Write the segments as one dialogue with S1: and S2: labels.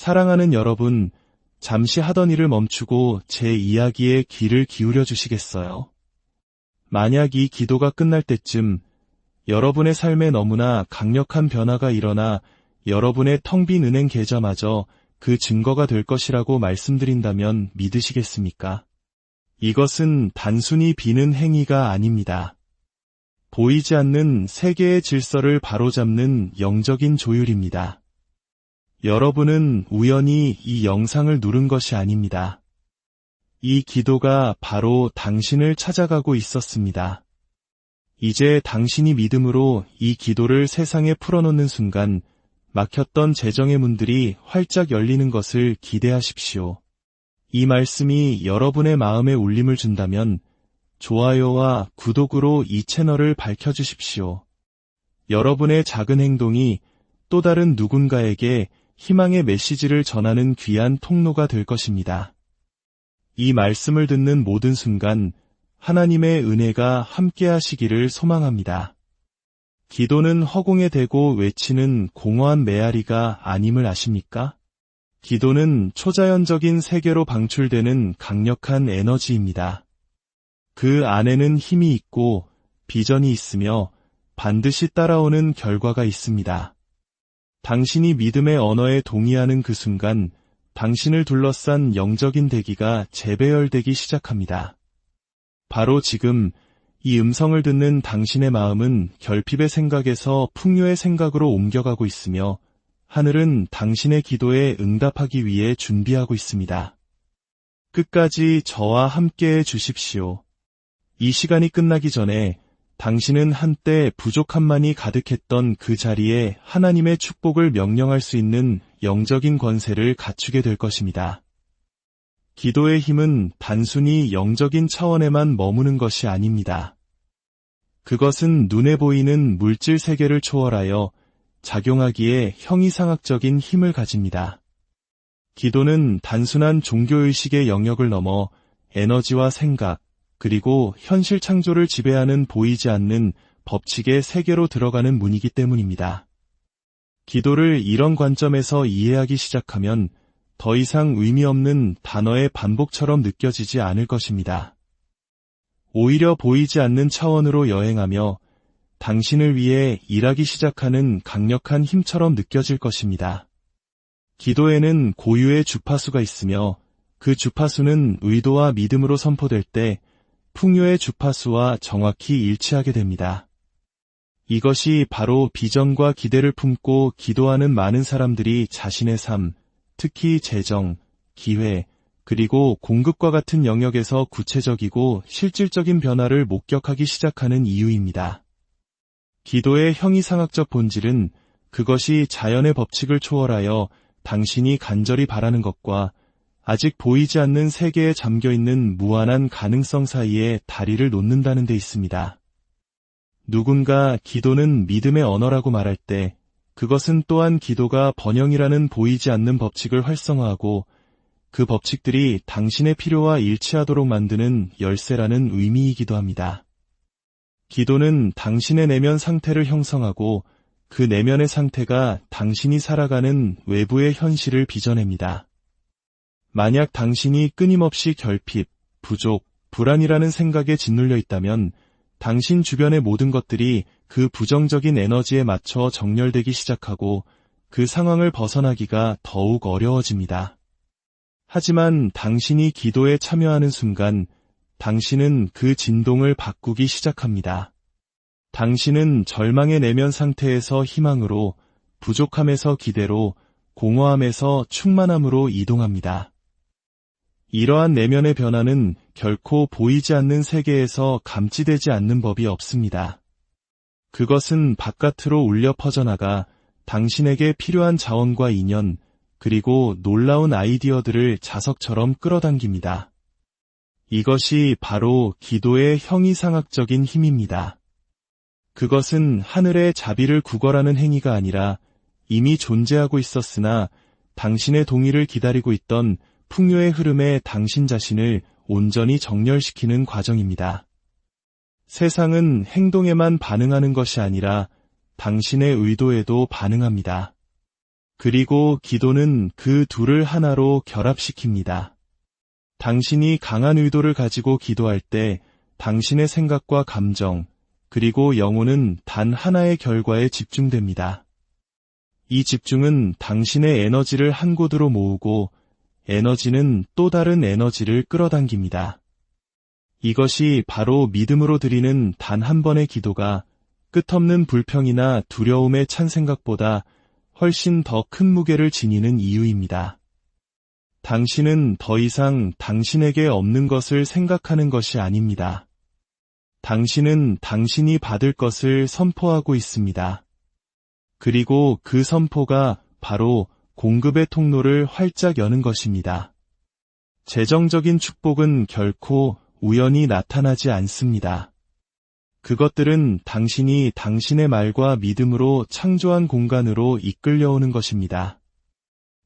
S1: 사랑하는 여러분, 잠시 하던 일을 멈추고 제 이야기에 귀를 기울여 주시겠어요? 만약 이 기도가 끝날 때쯤 여러분의 삶에 너무나 강력한 변화가 일어나 여러분의 텅 빈 은행 계좌마저 그 증거가 될 것이라고 말씀드린다면 믿으시겠습니까? 이것은 단순히 비는 행위가 아닙니다. 보이지 않는 세계의 질서를 바로잡는 영적인 조율입니다. 여러분은 우연히 이 영상을 누른 것이 아닙니다. 이 기도가 바로 당신을 찾아가고 있었습니다. 이제 당신이 믿음으로 이 기도를 세상에 풀어놓는 순간 막혔던 재정의 문들이 활짝 열리는 것을 기대하십시오. 이 말씀이 여러분의 마음에 울림을 준다면 좋아요와 구독으로 이 채널을 밝혀주십시오. 여러분의 작은 행동이 또 다른 누군가에게 희망의 메시지를 전하는 귀한 통로가 될 것입니다. 이 말씀을 듣는 모든 순간 하나님의 은혜가 함께하시기를 소망합니다. 기도는 허공에 대고 외치는 공허한 메아리가 아님을 아십니까? 기도는 초자연적인 세계로 방출되는 강력한 에너지입니다. 그 안에는 힘이 있고 비전이 있으며 반드시 따라오는 결과가 있습니다. 당신이 믿음의 언어에 동의하는 그 순간 당신을 둘러싼 영적인 대기가 재배열되기 시작합니다. 바로 지금 이 음성을 듣는 당신의 마음은 결핍의 생각에서 풍요의 생각으로 옮겨가고 있으며 하늘은 당신의 기도에 응답하기 위해 준비하고 있습니다. 끝까지 저와 함께해 주십시오. 이 시간이 끝나기 전에 당신은 한때 부족함만이 가득했던 그 자리에 하나님의 축복을 명령할 수 있는 영적인 권세를 갖추게 될 것입니다. 기도의 힘은 단순히 영적인 차원에만 머무는 것이 아닙니다. 그것은 눈에 보이는 물질 세계를 초월하여 작용하기에 형이상학적인 힘을 가집니다. 기도는 단순한 종교의식의 영역을 넘어 에너지와 생각, 그리고 현실 창조를 지배하는 보이지 않는 법칙의 세계로 들어가는 문이기 때문입니다. 기도를 이런 관점에서 이해하기 시작하면 더 이상 의미 없는 단어의 반복처럼 느껴지지 않을 것입니다. 오히려 보이지 않는 차원으로 여행하며 당신을 위해 일하기 시작하는 강력한 힘처럼 느껴질 것입니다. 기도에는 고유의 주파수가 있으며 그 주파수는 의도와 믿음으로 선포될 때 풍요의 주파수와 정확히 일치하게 됩니다. 이것이 바로 비전과 기대를 품고 기도하는 많은 사람들이 자신의 삶, 특히 재정, 기회, 그리고 공급과 같은 영역에서 구체적이고 실질적인 변화를 목격하기 시작하는 이유입니다. 기도의 형이상학적 본질은 그것이 자연의 법칙을 초월하여 당신이 간절히 바라는 것과 아직 보이지 않는 세계에 잠겨있는 무한한 가능성 사이에 다리를 놓는다는 데 있습니다. 누군가 기도는 믿음의 언어라고 말할 때 그것은 또한 기도가 번영이라는 보이지 않는 법칙을 활성화하고 그 법칙들이 당신의 필요와 일치하도록 만드는 열쇠라는 의미이기도 합니다. 기도는 당신의 내면 상태를 형성하고 그 내면의 상태가 당신이 살아가는 외부의 현실을 빚어냅니다. 만약 당신이 끊임없이 결핍, 부족, 불안이라는 생각에 짓눌려 있다면 당신 주변의 모든 것들이 그 부정적인 에너지에 맞춰 정렬되기 시작하고 그 상황을 벗어나기가 더욱 어려워집니다. 하지만 당신이 기도에 참여하는 순간 당신은 그 진동을 바꾸기 시작합니다. 당신은 절망의 내면 상태에서 희망으로, 부족함에서 기대로, 공허함에서 충만함으로 이동합니다. 이러한 내면의 변화는 결코 보이지 않는 세계에서 감지되지 않는 법이 없습니다. 그것은 바깥으로 울려 퍼져나가 당신에게 필요한 자원과 인연, 그리고 놀라운 아이디어들을 자석처럼 끌어당깁니다. 이것이 바로 기도의 형이상학적인 힘입니다. 그것은 하늘의 자비를 구걸하는 행위가 아니라 이미 존재하고 있었으나 당신의 동의를 기다리고 있던 풍요의 흐름에 당신 자신을 온전히 정렬시키는 과정입니다. 세상은 행동에만 반응하는 것이 아니라 당신의 의도에도 반응합니다. 그리고 기도는 그 둘을 하나로 결합시킵니다. 당신이 강한 의도를 가지고 기도할 때 당신의 생각과 감정, 그리고 영혼은 단 하나의 결과에 집중됩니다. 이 집중은 당신의 에너지를 한 곳으로 모으고 에너지는 또 다른 에너지를 끌어당깁니다. 이것이 바로 믿음으로 드리는 단 한 번의 기도가 끝없는 불평이나 두려움에 찬 생각보다 훨씬 더 큰 무게를 지니는 이유입니다. 당신은 더 이상 당신에게 없는 것을 생각하는 것이 아닙니다. 당신은 당신이 받을 것을 선포하고 있습니다. 그리고 그 선포가 바로 공급의 통로를 활짝 여는 것입니다. 재정적인 축복은 결코 우연히 나타나지 않습니다. 그것들은 당신이 당신의 말과 믿음으로 창조한 공간으로 이끌려오는 것입니다.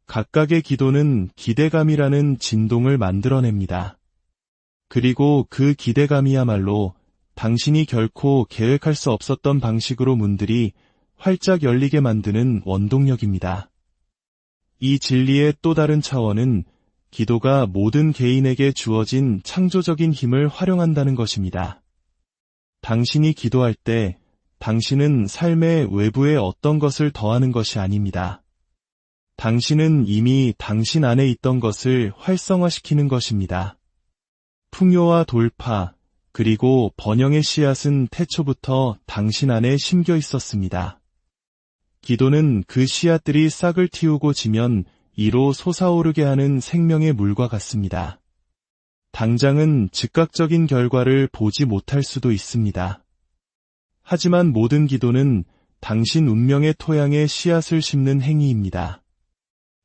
S1: 각각의 기도는 기대감이라는 진동을 만들어냅니다. 그리고 그 기대감이야말로 당신이 결코 계획할 수 없었던 방식으로 문들이 활짝 열리게 만드는 원동력입니다. 이 진리의 또 다른 차원은 기도가 모든 개인에게 주어진 창조적인 힘을 활용한다는 것입니다. 당신이 기도할 때 당신은 삶의 외부에 어떤 것을 더하는 것이 아닙니다. 당신은 이미 당신 안에 있던 것을 활성화시키는 것입니다. 풍요와 돌파, 그리고 번영의 씨앗은 태초부터 당신 안에 심겨 있었습니다. 기도는 그 씨앗들이 싹을 틔우고 지면 이로 솟아오르게 하는 생명의 물과 같습니다. 당장은 즉각적인 결과를 보지 못할 수도 있습니다. 하지만 모든 기도는 당신 운명의 토양에 씨앗을 심는 행위입니다.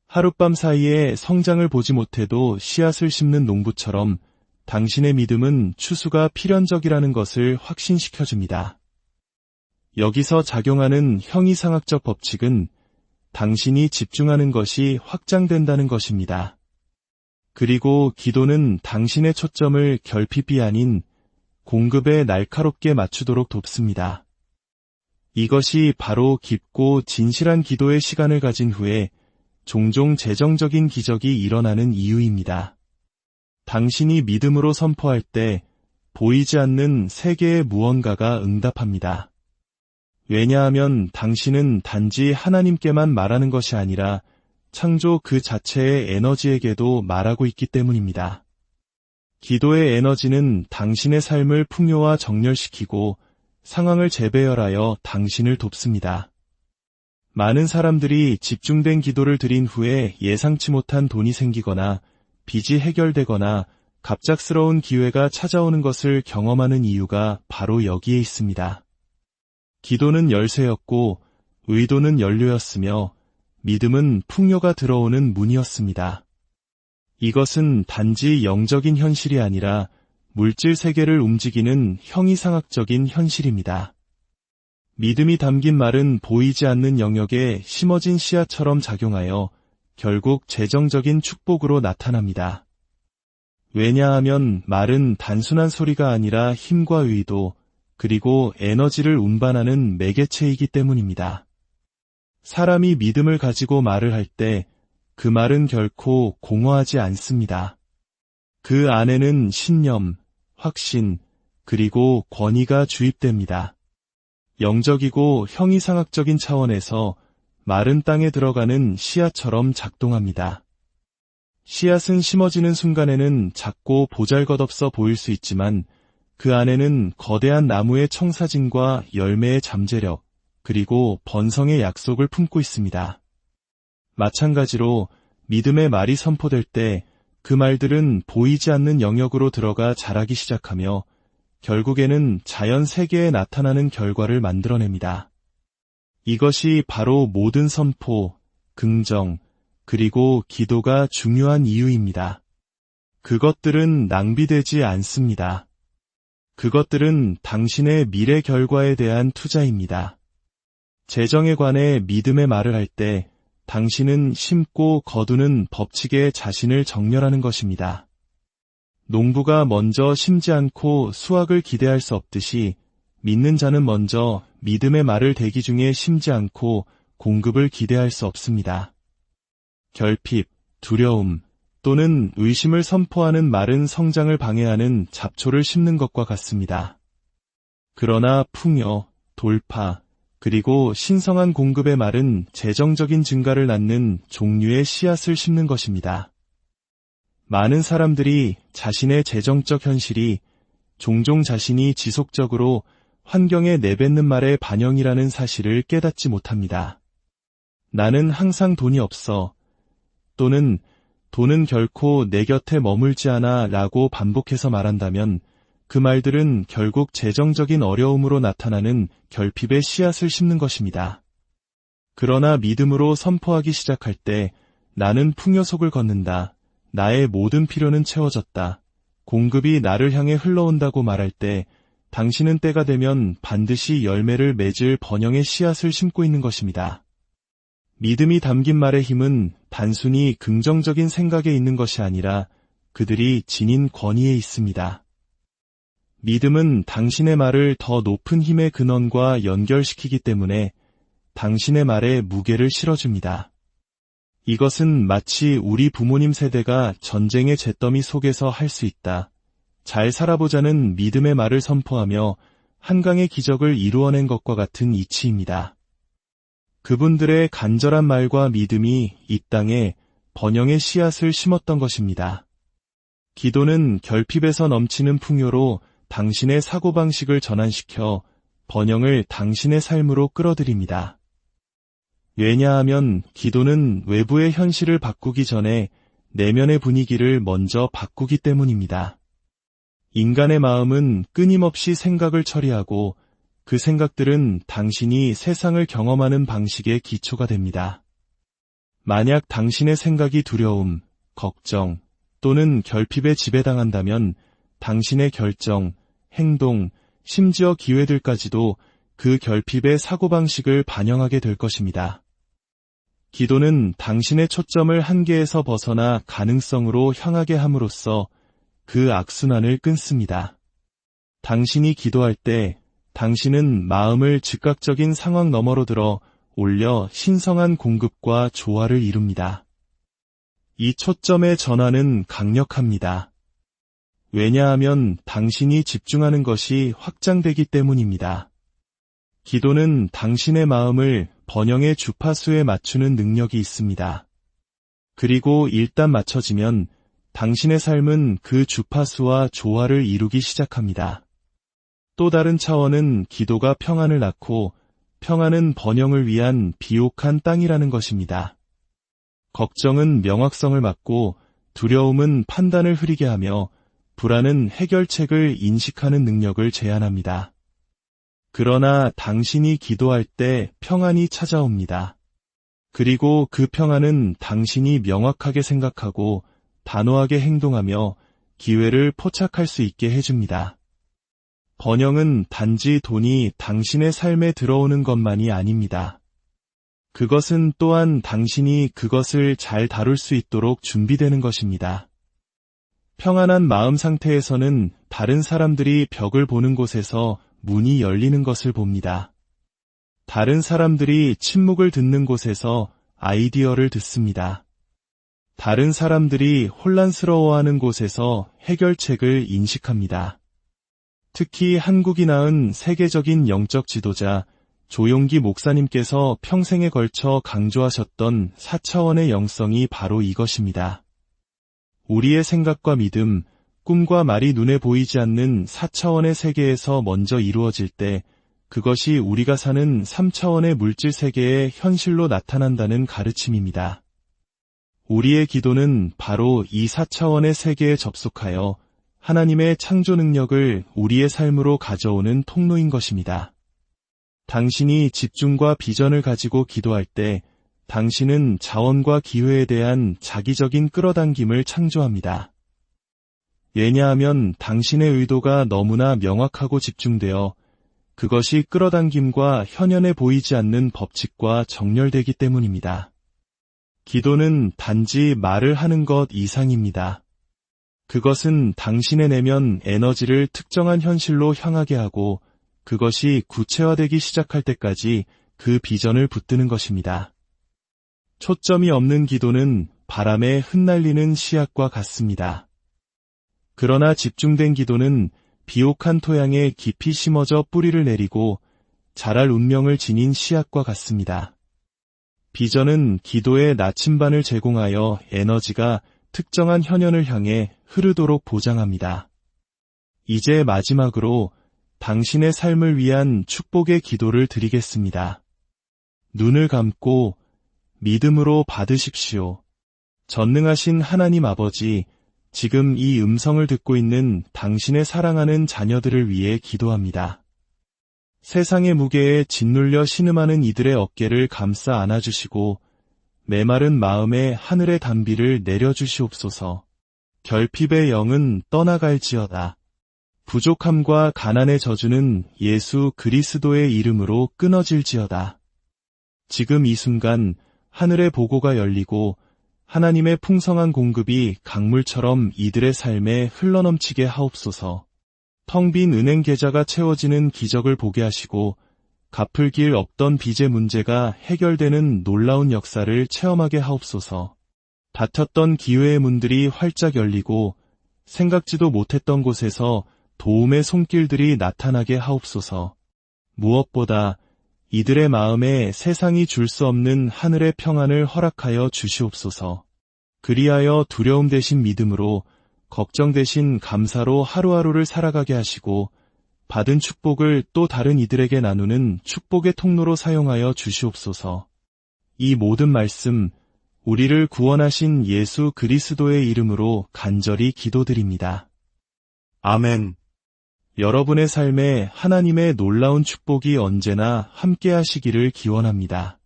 S1: 하룻밤 사이에 성장을 보지 못해도 씨앗을 심는 농부처럼 당신의 믿음은 추수가 필연적이라는 것을 확신시켜줍니다. 여기서 작용하는 형이상학적 법칙은 당신이 집중하는 것이 확장된다는 것입니다. 그리고 기도는 당신의 초점을 결핍이 아닌 공급에 날카롭게 맞추도록 돕습니다. 이것이 바로 깊고 진실한 기도의 시간을 가진 후에 종종 재정적인 기적이 일어나는 이유입니다. 당신이 믿음으로 선포할 때 보이지 않는 세계의 무언가가 응답합니다. 왜냐하면 당신은 단지 하나님께만 말하는 것이 아니라 창조 그 자체의 에너지에게도 말하고 있기 때문입니다. 기도의 에너지는 당신의 삶을 풍요와 정렬시키고 상황을 재배열하여 당신을 돕습니다. 많은 사람들이 집중된 기도를 드린 후에 예상치 못한 돈이 생기거나 빚이 해결되거나 갑작스러운 기회가 찾아오는 것을 경험하는 이유가 바로 여기에 있습니다. 기도는 열쇠였고 의도는 연료였으며 믿음은 풍요가 들어오는 문이었습니다. 이것은 단지 영적인 현실이 아니라 물질 세계를 움직이는 형이상학적인 현실입니다. 믿음이 담긴 말은 보이지 않는 영역에 심어진 씨앗처럼 작용하여 결국 재정적인 축복으로 나타납니다. 왜냐하면 말은 단순한 소리가 아니라 힘과 의도, 그리고 에너지를 운반하는 매개체이기 때문입니다. 사람이 믿음을 가지고 말을 할 때 그 말은 결코 공허하지 않습니다. 그 안에는 신념, 확신, 그리고 권위가 주입됩니다. 영적이고 형이상학적인 차원에서 마른 땅에 들어가는 씨앗처럼 작동합니다. 씨앗은 심어지는 순간에는 작고 보잘것없어 보일 수 있지만 그 안에는 거대한 나무의 청사진과 열매의 잠재력, 그리고 번성의 약속을 품고 있습니다. 마찬가지로 믿음의 말이 선포될 때 그 말들은 보이지 않는 영역으로 들어가 자라기 시작하며 결국에는 자연 세계에 나타나는 결과를 만들어냅니다. 이것이 바로 모든 선포, 긍정, 그리고 기도가 중요한 이유입니다. 그것들은 낭비되지 않습니다. 그것들은 당신의 미래 결과에 대한 투자입니다. 재정에 관해 믿음의 말을 할 때 당신은 심고 거두는 법칙에 자신을 정렬하는 것입니다. 농부가 먼저 심지 않고 수확을 기대할 수 없듯이 믿는 자는 먼저 믿음의 말을 대기 중에 심지 않고 공급을 기대할 수 없습니다. 결핍, 두려움 또는 의심을 선포하는 말은 성장을 방해하는 잡초를 심는 것과 같습니다. 그러나 풍요, 돌파, 그리고 신성한 공급의 말은 재정적인 증가를 낳는 종류의 씨앗을 심는 것입니다. 많은 사람들이 자신의 재정적 현실이 종종 자신이 지속적으로 환경에 내뱉는 말의 반영이라는 사실을 깨닫지 못합니다. 나는 항상 돈이 없어 또는 돈은 결코 내 곁에 머물지 않아 라고 반복해서 말한다면 그 말들은 결국 재정적인 어려움으로 나타나는 결핍의 씨앗을 심는 것입니다. 그러나 믿음으로 선포하기 시작할 때 나는 풍요속을 걷는다. 나의 모든 필요는 채워졌다. 공급이 나를 향해 흘러온다고 말할 때 당신은 때가 되면 반드시 열매를 맺을 번영의 씨앗을 심고 있는 것입니다. 믿음이 담긴 말의 힘은 단순히 긍정적인 생각에 있는 것이 아니라 그들이 지닌 권위에 있습니다. 믿음은 당신의 말을 더 높은 힘의 근원과 연결시키기 때문에 당신의 말에 무게를 실어줍니다. 이것은 마치 우리 부모님 세대가 전쟁의 잿더미 속에서 할 수 있다. 잘 살아보자는 믿음의 말을 선포하며 한강의 기적을 이루어낸 것과 같은 이치입니다. 그분들의 간절한 말과 믿음이 이 땅에 번영의 씨앗을 심었던 것입니다. 기도는 결핍에서 넘치는 풍요로 당신의 사고방식을 전환시켜 번영을 당신의 삶으로 끌어들입니다. 왜냐하면 기도는 외부의 현실을 바꾸기 전에 내면의 분위기를 먼저 바꾸기 때문입니다. 인간의 마음은 끊임없이 생각을 처리하고 그 생각들은 당신이 세상을 경험하는 방식의 기초가 됩니다. 만약 당신의 생각이 두려움, 걱정 또는 결핍에 지배당한다면 당신의 결정, 행동, 심지어 기회들까지도 그 결핍의 사고방식을 반영하게 될 것입니다. 기도는 당신의 초점을 한계에서 벗어나 가능성으로 향하게 함으로써 그 악순환을 끊습니다. 당신이 기도할 때 당신은 마음을 즉각적인 상황 너머로 들어 올려 신성한 공급과 조화를 이룹니다. 이 초점의 전환은 강력합니다. 왜냐하면 당신이 집중하는 것이 확장되기 때문입니다. 기도는 당신의 마음을 번영의 주파수에 맞추는 능력이 있습니다. 그리고 일단 맞춰지면 당신의 삶은 그 주파수와 조화를 이루기 시작합니다. 또 다른 차원은 기도가 평안을 낳고 평안은 번영을 위한 비옥한 땅이라는 것입니다. 걱정은 명확성을 막고 두려움은 판단을 흐리게 하며 불안은 해결책을 인식하는 능력을 제한합니다. 그러나 당신이 기도할 때 평안이 찾아옵니다. 그리고 그 평안은 당신이 명확하게 생각하고 단호하게 행동하며 기회를 포착할 수 있게 해줍니다. 번영은 단지 돈이 당신의 삶에 들어오는 것만이 아닙니다. 그것은 또한 당신이 그것을 잘 다룰 수 있도록 준비되는 것입니다. 평안한 마음 상태에서는 다른 사람들이 벽을 보는 곳에서 문이 열리는 것을 봅니다. 다른 사람들이 침묵을 듣는 곳에서 아이디어를 듣습니다. 다른 사람들이 혼란스러워하는 곳에서 해결책을 인식합니다. 특히 한국이 낳은 세계적인 영적 지도자 조용기 목사님께서 평생에 걸쳐 강조하셨던 4차원의 영성이 바로 이것입니다. 우리의 생각과 믿음, 꿈과 말이 눈에 보이지 않는 4차원의 세계에서 먼저 이루어질 때 그것이 우리가 사는 3차원의 물질 세계의 현실로 나타난다는 가르침입니다. 우리의 기도는 바로 이 4차원의 세계에 접속하여 하나님의 창조 능력을 우리의 삶으로 가져오는 통로인 것입니다. 당신이 집중과 비전을 가지고 기도할 때 당신은 자원과 기회에 대한 자기적인 끌어당김을 창조합니다. 왜냐하면 당신의 의도가 너무나 명확하고 집중되어 그것이 끌어당김과 현현에 보이지 않는 법칙과 정렬되기 때문입니다. 기도는 단지 말을 하는 것 이상입니다. 그것은 당신의 내면 에너지를 특정한 현실로 향하게 하고 그것이 구체화되기 시작할 때까지 그 비전을 붙드는 것입니다. 초점이 없는 기도는 바람에 흩날리는 씨앗과 같습니다. 그러나 집중된 기도는 비옥한 토양에 깊이 심어져 뿌리를 내리고 자랄 운명을 지닌 씨앗과 같습니다. 비전은 기도의 나침반을 제공하여 에너지가 특정한 현현을 향해 흐르도록 보장합니다. 이제 마지막으로 당신의 삶을 위한 축복의 기도를 드리겠습니다. 눈을 감고 믿음으로 받으십시오. 전능하신 하나님 아버지, 지금 이 음성을 듣고 있는 당신의 사랑하는 자녀들을 위해 기도합니다. 세상의 무게에 짓눌려 신음하는 이들의 어깨를 감싸 안아주시고 메마른 마음에 하늘의 단비를 내려주시옵소서. 결핍의 영은 떠나갈지어다. 부족함과 가난의 저주는 예수 그리스도의 이름으로 끊어질지어다. 지금 이 순간 하늘의 보고가 열리고 하나님의 풍성한 공급이 강물처럼 이들의 삶에 흘러넘치게 하옵소서. 텅 빈 은행 계좌가 채워지는 기적을 보게 하시고 갚을 길 없던 빚의 문제가 해결되는 놀라운 역사를 체험하게 하옵소서. 닫혔던 기회의 문들이 활짝 열리고 생각지도 못했던 곳에서 도움의 손길들이 나타나게 하옵소서. 무엇보다 이들의 마음에 세상이 줄 수 없는 하늘의 평안을 허락하여 주시옵소서. 그리하여 두려움 대신 믿음으로, 걱정 대신 감사로 하루하루를 살아가게 하시고 받은 축복을 또 다른 이들에게 나누는 축복의 통로로 사용하여 주시옵소서. 이 모든 말씀, 우리를 구원하신 예수 그리스도의 이름으로 간절히 기도드립니다. 아멘. 여러분의 삶에 하나님의 놀라운 축복이 언제나 함께 하시기를 기원합니다.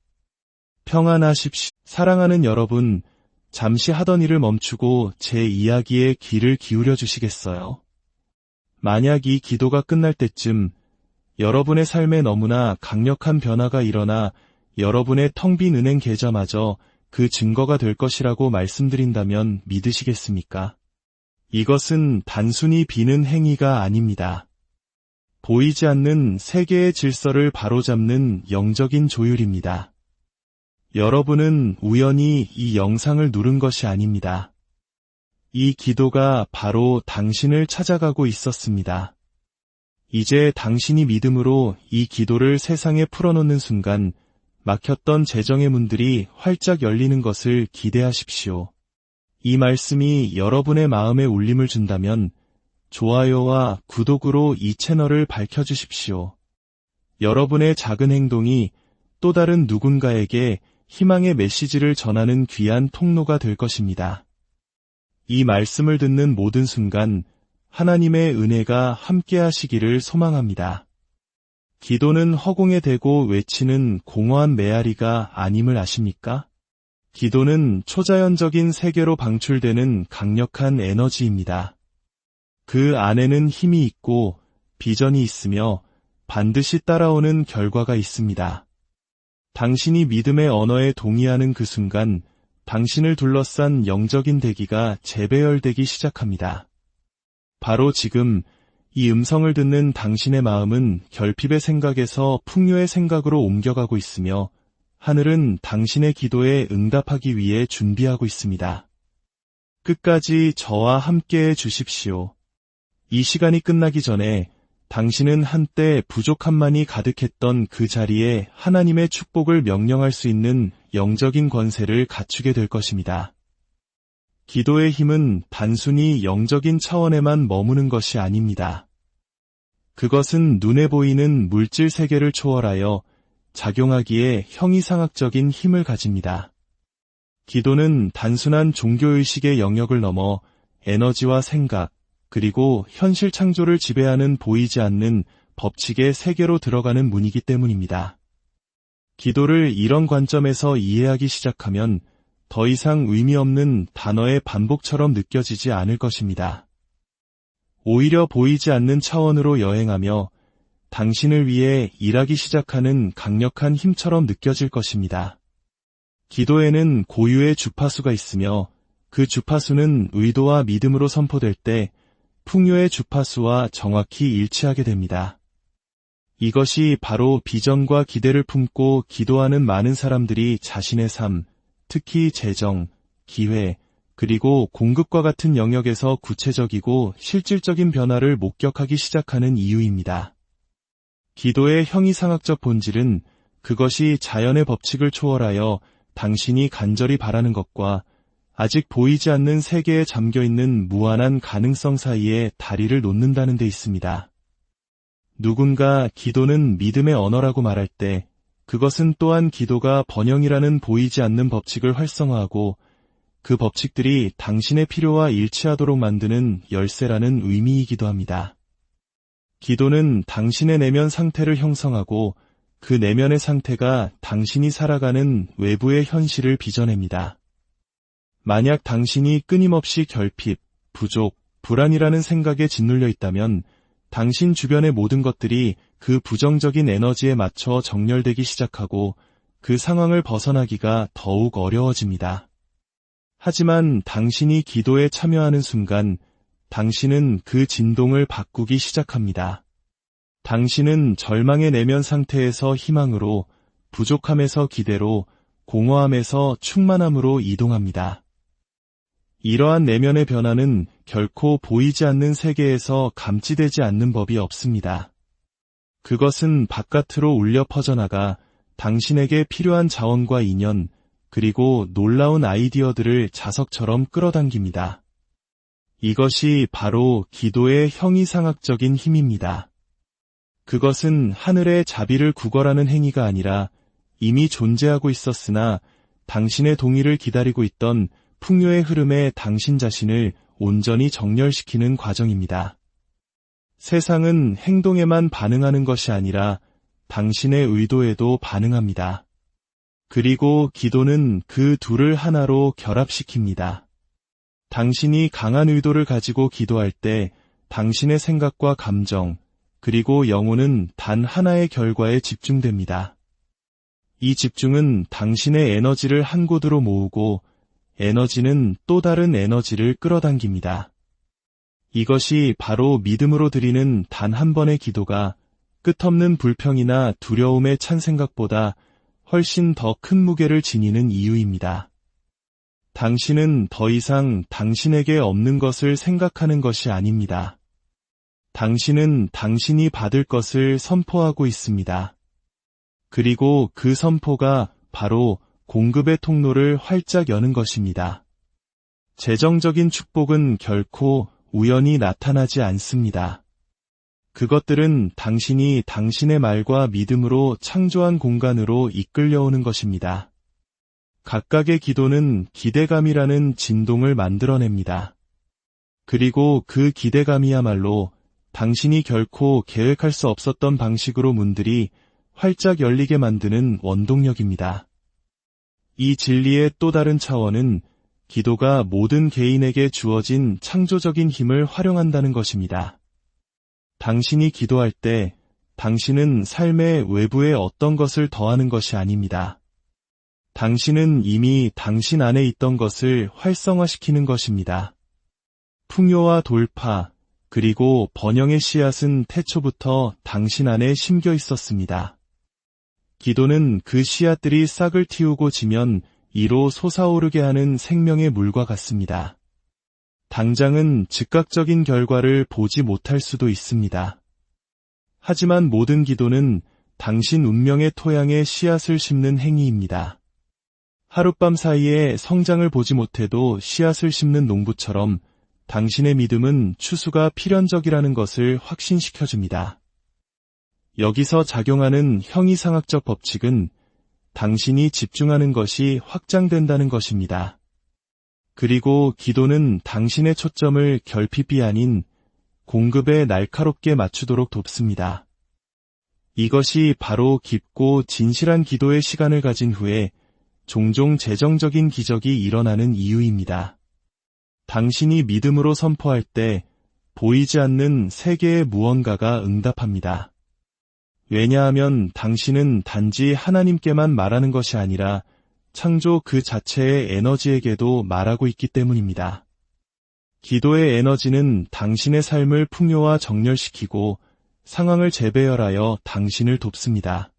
S1: 평안하십시오. 사랑하는 여러분, 잠시 하던 일을 멈추고 제 이야기에 귀를 기울여 주시겠어요? 만약 이 기도가 끝날 때쯤 여러분의 삶에 너무나 강력한 변화가 일어나 여러분의 텅 빈 은행 계좌마저 그 증거가 될 것이라고 말씀드린다면 믿으시겠습니까? 이것은 단순히 비는 행위가 아닙니다. 보이지 않는 세계의 질서를 바로잡는 영적인 조율입니다. 여러분은 우연히 이 영상을 누른 것이 아닙니다. 이 기도가 바로 당신을 찾아가고 있었습니다. 이제 당신이 믿음으로 이 기도를 세상에 풀어놓는 순간 막혔던 재정의 문들이 활짝 열리는 것을 기대하십시오. 이 말씀이 여러분의 마음에 울림을 준다면 좋아요와 구독으로 이 채널을 밝혀주십시오. 여러분의 작은 행동이 또 다른 누군가에게 희망의 메시지를 전하는 귀한 통로가 될 것입니다. 이 말씀을 듣는 모든 순간 하나님의 은혜가 함께 하시기를 소망합니다. 기도는 허공에 대고 외치는 공허한 메아리가 아님을 아십니까? 기도는 초자연적인 세계로 방출되는 강력한 에너지입니다. 그 안에는 힘이 있고 비전이 있으며 반드시 따라오는 결과가 있습니다. 당신이 믿음의 언어에 동의하는 그 순간 당신을 둘러싼 영적인 대기가 재배열되기 시작합니다. 바로 지금 이 음성을 듣는 당신의 마음은 결핍의 생각에서 풍요의 생각으로 옮겨가고 있으며 하늘은 당신의 기도에 응답하기 위해 준비하고 있습니다. 끝까지 저와 함께해 주십시오. 이 시간이 끝나기 전에 당신은 한때 부족함만이 가득했던 그 자리에 하나님의 축복을 명령할 수 있는 영적인 권세를 갖추게 될 것입니다. 기도의 힘은 단순히 영적인 차원에만 머무는 것이 아닙니다. 그것은 눈에 보이는 물질 세계를 초월하여 작용하기에 형이상학적인 힘을 가집니다. 기도는 단순한 종교의식의 영역을 넘어 에너지와 생각, 그리고 현실 창조를 지배하는 보이지 않는 법칙의 세계로 들어가는 문이기 때문입니다. 기도를 이런 관점에서 이해하기 시작하면 더 이상 의미 없는 단어의 반복처럼 느껴지지 않을 것입니다. 오히려 보이지 않는 차원으로 여행하며 당신을 위해 일하기 시작하는 강력한 힘처럼 느껴질 것입니다. 기도에는 고유의 주파수가 있으며 그 주파수는 의도와 믿음으로 선포될 때 풍요의 주파수와 정확히 일치하게 됩니다. 이것이 바로 비전과 기대를 품고 기도하는 많은 사람들이 자신의 삶, 특히 재정, 기회, 그리고 공급과 같은 영역에서 구체적이고 실질적인 변화를 목격하기 시작하는 이유입니다. 기도의 형이상학적 본질은 그것이 자연의 법칙을 초월하여 당신이 간절히 바라는 것과 아직 보이지 않는 세계에 잠겨있는 무한한 가능성 사이에 다리를 놓는다는 데 있습니다. 누군가 기도는 믿음의 언어라고 말할 때 그것은 또한 기도가 번영이라는 보이지 않는 법칙을 활성화하고 그 법칙들이 당신의 필요와 일치하도록 만드는 열쇠라는 의미이기도 합니다. 기도는 당신의 내면 상태를 형성하고 그 내면의 상태가 당신이 살아가는 외부의 현실을 빚어냅니다. 만약 당신이 끊임없이 결핍, 부족, 불안이라는 생각에 짓눌려 있다면 당신 주변의 모든 것들이 그 부정적인 에너지에 맞춰 정렬되기 시작하고 그 상황을 벗어나기가 더욱 어려워집니다. 하지만 당신이 기도에 참여하는 순간 당신은 그 진동을 바꾸기 시작합니다. 당신은 절망의 내면 상태에서 희망으로, 부족함에서 기대로, 공허함에서 충만함으로 이동합니다. 이러한 내면의 변화는 결코 보이지 않는 세계에서 감지되지 않는 법이 없습니다. 그것은 바깥으로 울려 퍼져나가 당신에게 필요한 자원과 인연, 그리고 놀라운 아이디어들을 자석처럼 끌어당깁니다. 이것이 바로 기도의 형이상학적인 힘입니다. 그것은 하늘의 자비를 구걸하는 행위가 아니라 이미 존재하고 있었으나 당신의 동의를 기다리고 있던 풍요의 흐름에 당신 자신을 온전히 정렬시키는 과정입니다. 세상은 행동에만 반응하는 것이 아니라 당신의 의도에도 반응합니다. 그리고 기도는 그 둘을 하나로 결합시킵니다. 당신이 강한 의도를 가지고 기도할 때 당신의 생각과 감정, 그리고 영혼은 단 하나의 결과에 집중됩니다. 이 집중은 당신의 에너지를 한 곳으로 모으고 에너지는 또 다른 에너지를 끌어당깁니다. 이것이 바로 믿음으로 드리는 단 한 번의 기도가 끝없는 불평이나 두려움에 찬 생각보다 훨씬 더 큰 무게를 지니는 이유입니다. 당신은 더 이상 당신에게 없는 것을 생각하는 것이 아닙니다. 당신은 당신이 받을 것을 선포하고 있습니다. 그리고 그 선포가 바로 공급의 통로를 활짝 여는 것입니다. 재정적인 축복은 결코 우연히 나타나지 않습니다. 그것들은 당신이 당신의 말과 믿음으로 창조한 공간으로 이끌려오는 것입니다. 각각의 기도는 기대감이라는 진동을 만들어냅니다. 그리고 그 기대감이야말로 당신이 결코 계획할 수 없었던 방식으로 문들이 활짝 열리게 만드는 원동력입니다. 이 진리의 또 다른 차원은 기도가 모든 개인에게 주어진 창조적인 힘을 활용한다는 것입니다. 당신이 기도할 때 당신은 삶의 외부에 어떤 것을 더하는 것이 아닙니다. 당신은 이미 당신 안에 있던 것을 활성화시키는 것입니다. 풍요와 돌파, 그리고 번영의 씨앗은 태초부터 당신 안에 심겨 있었습니다. 기도는 그 씨앗들이 싹을 틔우고 지면 이로 솟아오르게 하는 생명의 물과 같습니다. 당장은 즉각적인 결과를 보지 못할 수도 있습니다. 하지만 모든 기도는 당신 운명의 토양에 씨앗을 심는 행위입니다. 하룻밤 사이에 성장을 보지 못해도 씨앗을 심는 농부처럼 당신의 믿음은 추수가 필연적이라는 것을 확신시켜줍니다. 여기서 작용하는 형이상학적 법칙은 당신이 집중하는 것이 확장된다는 것입니다. 그리고 기도는 당신의 초점을 결핍이 아닌 공급에 날카롭게 맞추도록 돕습니다. 이것이 바로 깊고 진실한 기도의 시간을 가진 후에 종종 재정적인 기적이 일어나는 이유입니다. 당신이 믿음으로 선포할 때 보이지 않는 세계의 무언가가 응답합니다. 왜냐하면 당신은 단지 하나님께만 말하는 것이 아니라 창조 그 자체의 에너지에게도 말하고 있기 때문입니다. 기도의 에너지는 당신의 삶을 풍요화 정렬시키고 상황을 재배열하여 당신을 돕습니다.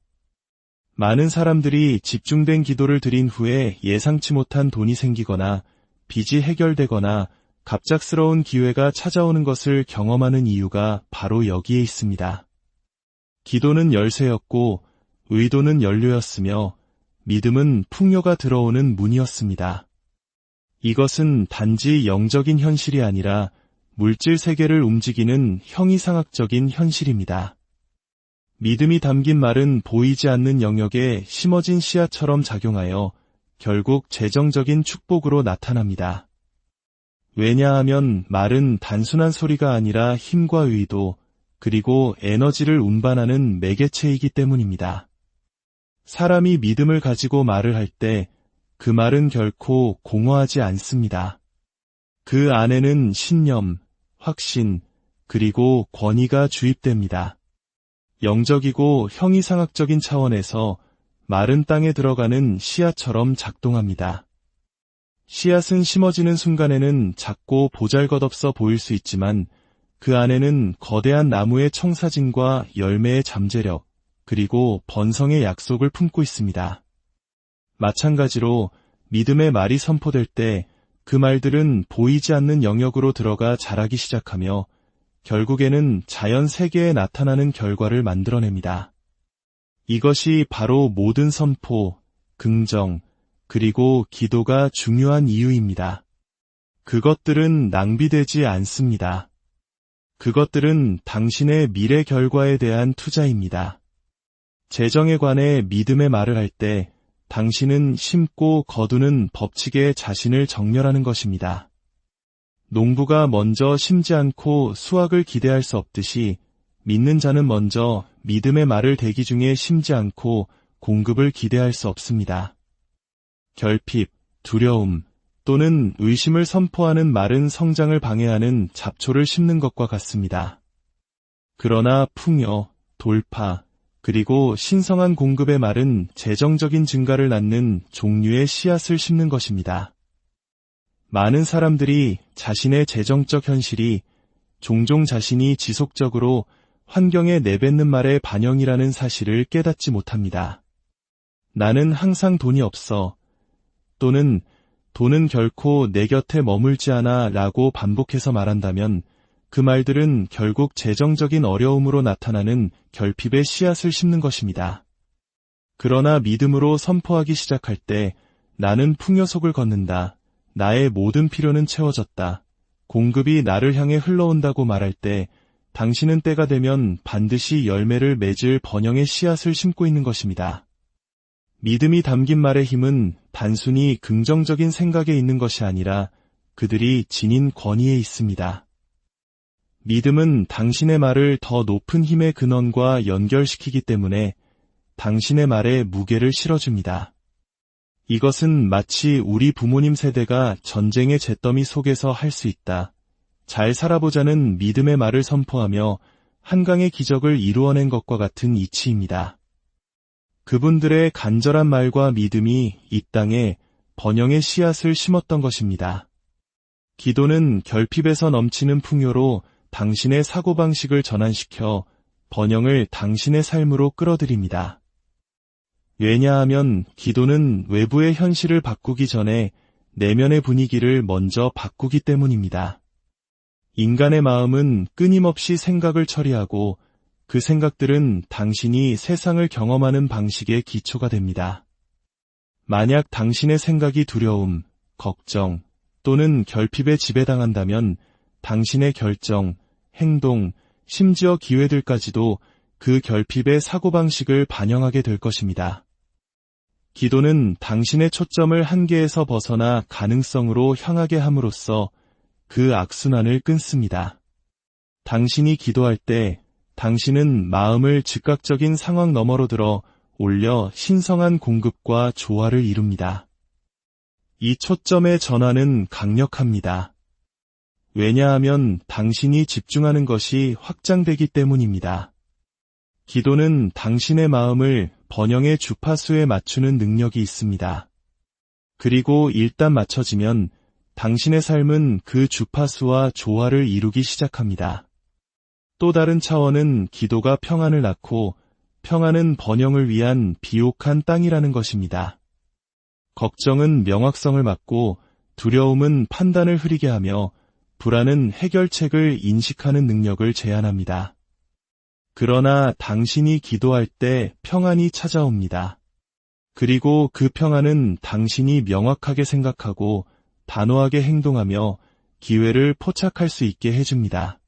S1: 많은 사람들이 집중된 기도를 드린 후에 예상치 못한 돈이 생기거나 빚이 해결되거나 갑작스러운 기회가 찾아오는 것을 경험하는 이유가 바로 여기에 있습니다. 기도는 열쇠였고 의도는 연료였으며 믿음은 풍요가 들어오는 문이었습니다. 이것은 단지 영적인 현실이 아니라 물질 세계를 움직이는 형이상학적인 현실입니다. 믿음이 담긴 말은 보이지 않는 영역에 심어진 씨앗처럼 작용하여 결국 재정적인 축복으로 나타납니다. 왜냐하면 말은 단순한 소리가 아니라 힘과 의도, 그리고 에너지를 운반하는 매개체이기 때문입니다. 사람이 믿음을 가지고 말을 할 때 그 말은 결코 공허하지 않습니다. 그 안에는 신념, 확신, 그리고 권위가 주입됩니다. 영적이고 형이상학적인 차원에서 말은 땅에 들어가는 씨앗처럼 작동합니다. 씨앗은 심어지는 순간에는 작고 보잘것없어 보일 수 있지만 그 안에는 거대한 나무의 청사진과 열매의 잠재력, 그리고 번성의 약속을 품고 있습니다. 마찬가지로 믿음의 말이 선포될 때 그 말들은 보이지 않는 영역으로 들어가 자라기 시작하며 결국에는 자연 세계에 나타나는 결과를 만들어냅니다. 이것이 바로 모든 선포, 긍정, 그리고 기도가 중요한 이유입니다. 그것들은 낭비되지 않습니다. 그것들은 당신의 미래 결과에 대한 투자입니다. 재정에 관해 믿음의 말을 할 때 당신은 심고 거두는 법칙에 자신을 정렬하는 것입니다. 농부가 먼저 심지 않고 수확을 기대할 수 없듯이 믿는 자는 먼저 믿음의 말을 대기 중에 심지 않고 공급을 기대할 수 없습니다. 결핍, 두려움 또는 의심을 선포하는 말은 성장을 방해하는 잡초를 심는 것과 같습니다. 그러나 풍요, 돌파, 그리고 신성한 공급의 말은 재정적인 증가를 낳는 종류의 씨앗을 심는 것입니다. 많은 사람들이 자신의 재정적 현실이 종종 자신이 지속적으로 환경에 내뱉는 말의 반영이라는 사실을 깨닫지 못합니다. 나는 항상 돈이 없어 또는 돈은 결코 내 곁에 머물지 않아 라고 반복해서 말한다면 그 말들은 결국 재정적인 어려움으로 나타나는 결핍의 씨앗을 심는 것입니다. 그러나 믿음으로 선포하기 시작할 때 나는 풍요 속을 걷는다. 나의 모든 필요는 채워졌다. 공급이 나를 향해 흘러온다고 말할 때 당신은 때가 되면 반드시 열매를 맺을 번영의 씨앗을 심고 있는 것입니다. 믿음이 담긴 말의 힘은 단순히 긍정적인 생각에 있는 것이 아니라 그들이 지닌 권위에 있습니다. 믿음은 당신의 말을 더 높은 힘의 근원과 연결시키기 때문에 당신의 말에 무게를 실어줍니다. 이것은 마치 우리 부모님 세대가 전쟁의 잿더미 속에서 할 수 있다. 잘 살아보자는 믿음의 말을 선포하며 한강의 기적을 이루어낸 것과 같은 이치입니다. 그분들의 간절한 말과 믿음이 이 땅에 번영의 씨앗을 심었던 것입니다. 기도는 결핍에서 넘치는 풍요로 당신의 사고방식을 전환시켜 번영을 당신의 삶으로 끌어들입니다. 왜냐하면 기도는 외부의 현실을 바꾸기 전에 내면의 분위기를 먼저 바꾸기 때문입니다. 인간의 마음은 끊임없이 생각을 처리하고 그 생각들은 당신이 세상을 경험하는 방식의 기초가 됩니다. 만약 당신의 생각이 두려움, 걱정 또는 결핍에 지배당한다면 당신의 결정, 행동, 심지어 기회들까지도 그 결핍의 사고방식을 반영하게 될 것입니다. 기도는 당신의 초점을 한계에서 벗어나 가능성으로 향하게 함으로써 그 악순환을 끊습니다. 당신이 기도할 때 당신은 마음을 즉각적인 상황 너머로 들어 올려 신성한 공급과 조화를 이룹니다. 이 초점의 전환은 강력합니다. 왜냐하면 당신이 집중하는 것이 확장되기 때문입니다. 기도는 당신의 마음을 번영의 주파수에 맞추는 능력이 있습니다. 그리고 일단 맞춰지면 당신의 삶은 그 주파수와 조화를 이루기 시작합니다. 또 다른 차원은 기도가 평안을 낳고 평안은 번영을 위한 비옥한 땅이라는 것입니다. 걱정은 명확성을 막고 두려움은 판단을 흐리게 하며 불안은 해결책을 인식하는 능력을 제한합니다. 그러나 당신이 기도할 때 평안이 찾아옵니다. 그리고 그 평안은 당신이 명확하게 생각하고 단호하게 행동하며 기회를 포착할 수 있게 해줍니다.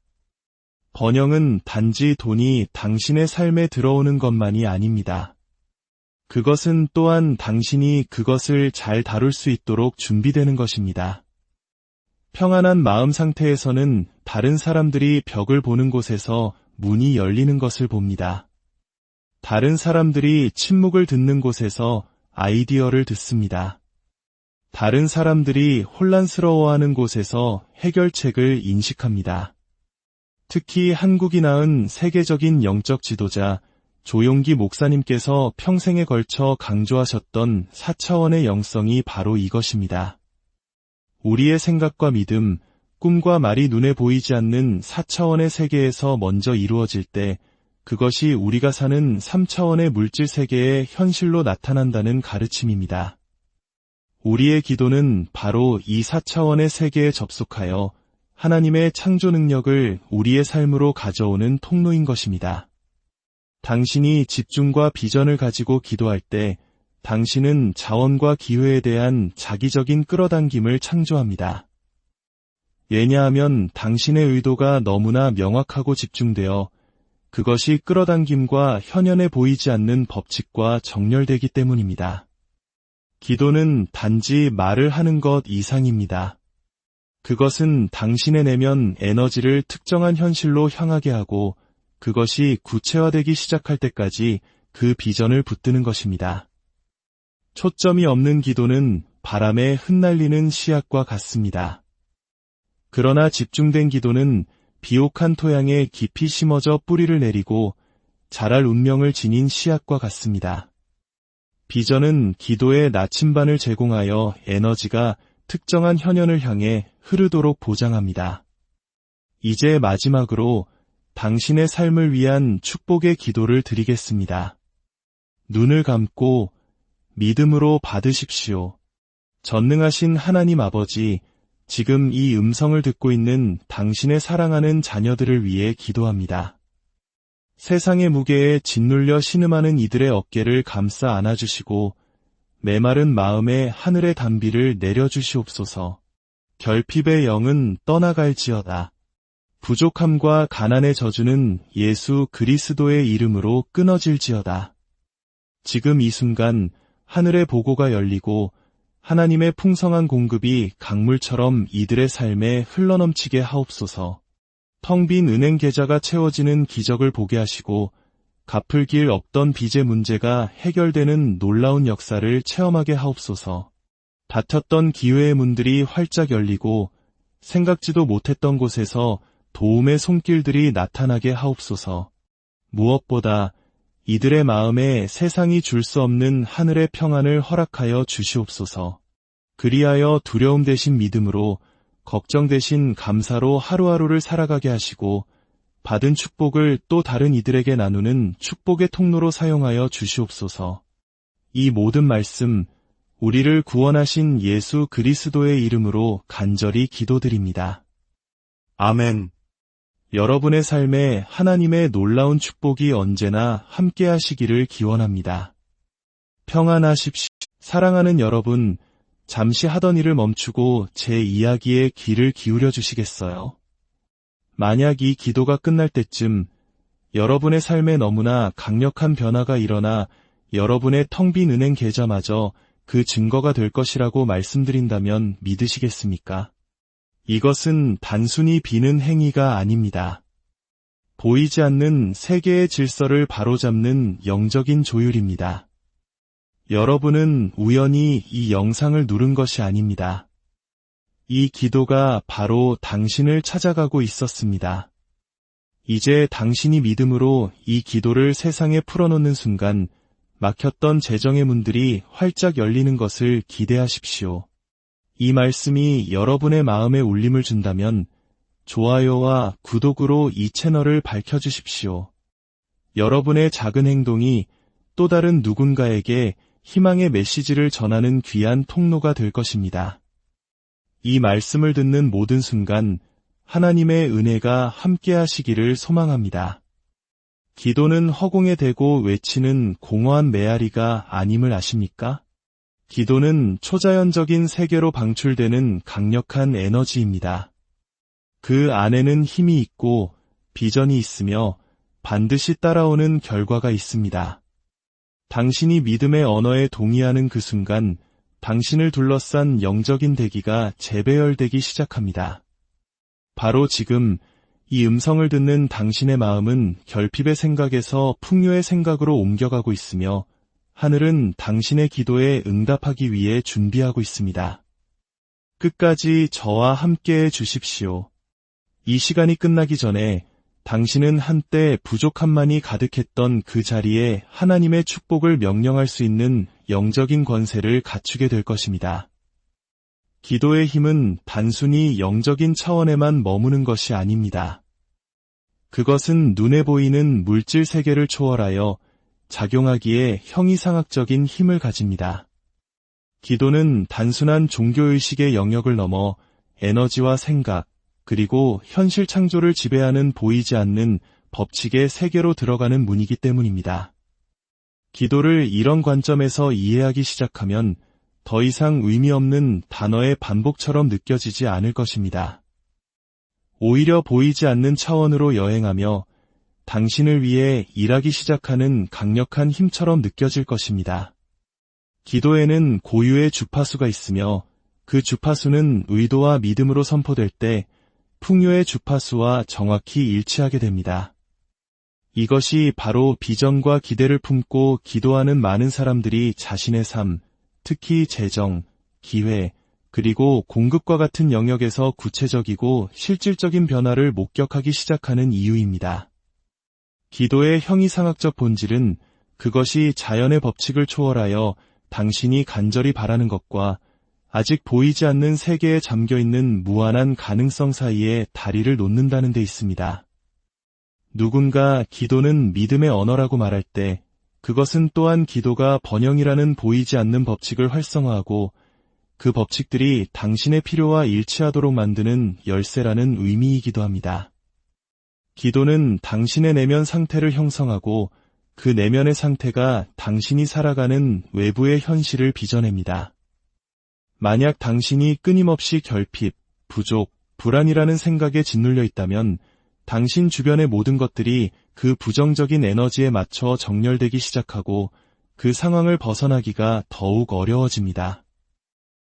S1: 번영은 단지 돈이 당신의 삶에 들어오는 것만이 아닙니다. 그것은 또한 당신이 그것을 잘 다룰 수 있도록 준비되는 것입니다. 평안한 마음 상태에서는 다른 사람들이 벽을 보는 곳에서 문이 열리는 것을 봅니다. 다른 사람들이 침묵을 듣는 곳에서 아이디어를 듣습니다. 다른 사람들이 혼란스러워하는 곳에서 해결책을 인식합니다. 특히 한국이 낳은 세계적인 영적 지도자 조용기 목사님께서 평생에 걸쳐 강조하셨던 4차원의 영성이 바로 이것입니다. 우리의 생각과 믿음, 꿈과 말이 눈에 보이지 않는 4차원의 세계에서 먼저 이루어질 때 그것이 우리가 사는 3차원의 물질 세계의 현실로 나타난다는 가르침입니다. 우리의 기도는 바로 이 4차원의 세계에 접속하여 하나님의 창조 능력을 우리의 삶으로 가져오는 통로인 것입니다. 당신이 집중과 비전을 가지고 기도할 때 당신은 자원과 기회에 대한 자기적인 끌어당김을 창조합니다. 왜냐하면 당신의 의도가 너무나 명확하고 집중되어 그것이 끌어당김과 현현에 보이지 않는 법칙과 정렬되기 때문입니다. 기도는 단지 말을 하는 것 이상입니다. 그것은 당신의 내면 에너지를 특정한 현실로 향하게 하고 그것이 구체화되기 시작할 때까지 그 비전을 붙드는 것입니다. 초점이 없는 기도는 바람에 흩날리는 씨앗과 같습니다. 그러나 집중된 기도는 비옥한 토양에 깊이 심어져 뿌리를 내리고 자랄 운명을 지닌 씨앗과 같습니다. 비전은 기도의 나침반을 제공하여 에너지가 특정한 현현을 향해 흐르도록 보장합니다. 이제 마지막으로 당신의 삶을 위한 축복의 기도를 드리겠습니다. 눈을 감고 믿음으로 받으십시오. 전능하신 하나님 아버지, 지금 이 음성을 듣고 있는 당신의 사랑하는 자녀들을 위해 기도합니다. 세상의 무게에 짓눌려 신음하는 이들의 어깨를 감싸 안아주시고 메마른 마음에 하늘의 단비를 내려주시옵소서. 결핍의 영은 떠나갈지어다. 부족함과 가난의 저주는 예수 그리스도의 이름으로 끊어질지어다. 지금 이 순간 하늘의 보고가 열리고 하나님의 풍성한 공급이 강물처럼 이들의 삶에 흘러넘치게 하옵소서. 텅 빈 은행 계좌가 채워지는 기적을 보게 하시고 갚을 길 없던 빚의 문제가 해결되는 놀라운 역사를 체험하게 하옵소서. 닫혔던 기회의 문들이 활짝 열리고 생각지도 못했던 곳에서 도움의 손길들이 나타나게 하옵소서. 무엇보다 이들의 마음에 세상이 줄 수 없는 하늘의 평안을 허락하여 주시옵소서. 그리하여 두려움 대신 믿음으로, 걱정 대신 감사로 하루하루를 살아가게 하시고 받은 축복을 또 다른 이들에게 나누는 축복의 통로로 사용하여 주시옵소서. 이 모든 말씀, 우리를 구원하신 예수 그리스도의 이름으로 간절히 기도드립니다. 아멘. 여러분의 삶에 하나님의 놀라운 축복이 언제나 함께 하시기를 기원합니다. 평안하십시오. 사랑하는 여러분, 잠시 하던 일을 멈추고 제 이야기에 귀를 기울여 주시겠어요? 만약 이 기도가 끝날 때쯤 여러분의 삶에 너무나 강력한 변화가 일어나 여러분의 텅 빈 은행 계좌마저 그 증거가 될 것이라고 말씀드린다면 믿으시겠습니까? 이것은 단순히 비는 행위가 아닙니다. 보이지 않는 세계의 질서를 바로잡는 영적인 조율입니다. 여러분은 우연히 이 영상을 누른 것이 아닙니다. 이 기도가 바로 당신을 찾아가고 있었습니다. 이제 당신이 믿음으로 이 기도를 세상에 풀어놓는 순간 막혔던 재정의 문들이 활짝 열리는 것을 기대하십시오. 이 말씀이 여러분의 마음에 울림을 준다면 좋아요와 구독으로 이 채널을 밝혀주십시오. 여러분의 작은 행동이 또 다른 누군가에게 희망의 메시지를 전하는 귀한 통로가 될 것입니다. 이 말씀을 듣는 모든 순간 하나님의 은혜가 함께하시기를 소망합니다. 기도는 허공에 대고 외치는 공허한 메아리가 아님을 아십니까? 기도는 초자연적인 세계로 방출되는 강력한 에너지입니다. 그 안에는 힘이 있고 비전이 있으며 반드시 따라오는 결과가 있습니다. 당신이 믿음의 언어에 동의하는 그 순간 당신을 둘러싼 영적인 대기가 재배열되기 시작합니다. 바로 지금 이 음성을 듣는 당신의 마음은 결핍의 생각에서 풍요의 생각으로 옮겨가고 있으며 하늘은 당신의 기도에 응답하기 위해 준비하고 있습니다. 끝까지 저와 함께해 주십시오. 이 시간이 끝나기 전에 당신은 한때 부족함만이 가득했던 그 자리에 하나님의 축복을 명령할 수 있는 영적인 권세를 갖추게 될 것입니다. 기도의 힘은 단순히 영적인 차원에만 머무는 것이 아닙니다. 그것은 눈에 보이는 물질 세계를 초월하여 작용하기에 형이상학적인 힘을 가집니다. 기도는 단순한 종교의식의 영역을 넘어 에너지와 생각, 그리고 현실 창조를 지배하는 보이지 않는 법칙의 세계로 들어가는 문이기 때문입니다. 기도를 이런 관점에서 이해하기 시작하면 더 이상 의미 없는 단어의 반복처럼 느껴지지 않을 것입니다. 오히려 보이지 않는 차원으로 여행하며 당신을 위해 일하기 시작하는 강력한 힘처럼 느껴질 것입니다. 기도에는 고유의 주파수가 있으며 그 주파수는 의도와 믿음으로 선포될 때 풍요의 주파수와 정확히 일치하게 됩니다. 이것이 바로 비전과 기대를 품고 기도하는 많은 사람들이 자신의 삶, 특히 재정, 기회, 그리고 공급과 같은 영역에서 구체적이고 실질적인 변화를 목격하기 시작하는 이유입니다. 기도의 형이상학적 본질은 그것이 자연의 법칙을 초월하여 당신이 간절히 바라는 것과 아직 보이지 않는 세계에 잠겨있는 무한한 가능성 사이에 다리를 놓는다는 데 있습니다. 누군가 기도는 믿음의 언어라고 말할 때 그것은 또한 기도가 번영이라는 보이지 않는 법칙을 활성화하고 그 법칙들이 당신의 필요와 일치하도록 만드는 열쇠라는 의미이기도 합니다. 기도는 당신의 내면 상태를 형성하고 그 내면의 상태가 당신이 살아가는 외부의 현실을 빚어냅니다. 만약 당신이 끊임없이 결핍, 부족, 불안이라는 생각에 짓눌려 있다면 당신 주변의 모든 것들이 그 부정적인 에너지에 맞춰 정렬되기 시작하고 그 상황을 벗어나기가 더욱 어려워집니다.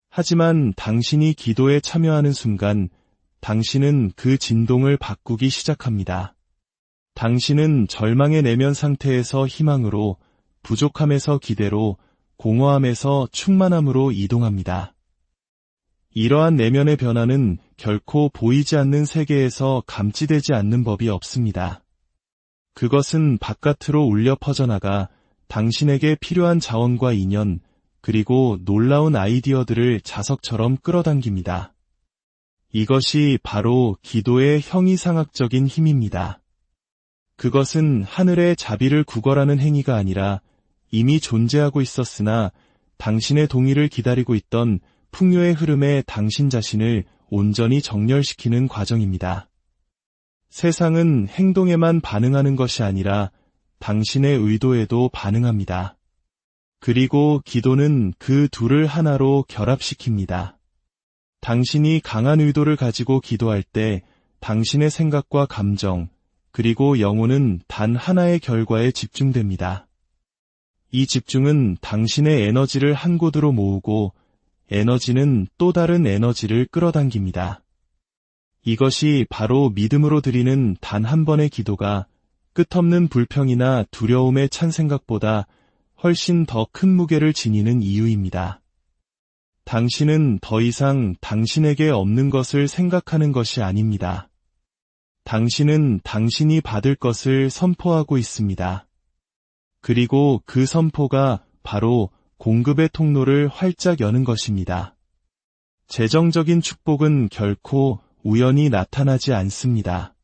S1: 하지만 당신이 기도에 참여하는 순간 당신은 그 진동을 바꾸기 시작합니다. 당신은 절망의 내면 상태에서 희망으로, 부족함에서 기대로, 공허함에서 충만함으로 이동합니다. 이러한 내면의 변화는 결코 보이지 않는 세계에서 감지되지 않는 법이 없습니다. 그것은 바깥으로 울려 퍼져나가 당신에게 필요한 자원과 인연, 그리고 놀라운 아이디어들을 자석처럼 끌어당깁니다. 이것이 바로 기도의 형이상학적인 힘입니다. 그것은 하늘의 자비를 구걸하는 행위가 아니라 이미 존재하고 있었으나 당신의 동의를 기다리고 있던 풍요의 흐름에 당신 자신을 온전히 정렬시키는 과정입니다. 세상은 행동에만 반응하는 것이 아니라 당신의 의도에도 반응합니다. 그리고 기도는 그 둘을 하나로 결합시킵니다. 당신이 강한 의도를 가지고 기도할 때 당신의 생각과 감정, 그리고 영혼은 단 하나의 결과에 집중됩니다. 이 집중은 당신의 에너지를 한 곳으로 모으고 에너지는 또 다른 에너지를 끌어당깁니다. 이것이 바로 믿음으로 드리는 단 한 번의 기도가 끝없는 불평이나 두려움에 찬 생각보다 훨씬 더 큰 무게를 지니는 이유입니다. 당신은 더 이상 당신에게 없는 것을 생각하는 것이 아닙니다. 당신은 당신이 받을 것을 선포하고 있습니다. 그리고 그 선포가 바로 공급의 통로를 활짝 여는 것입니다. 재정적인 축복은 결코 우연히 나타나지 않습니다.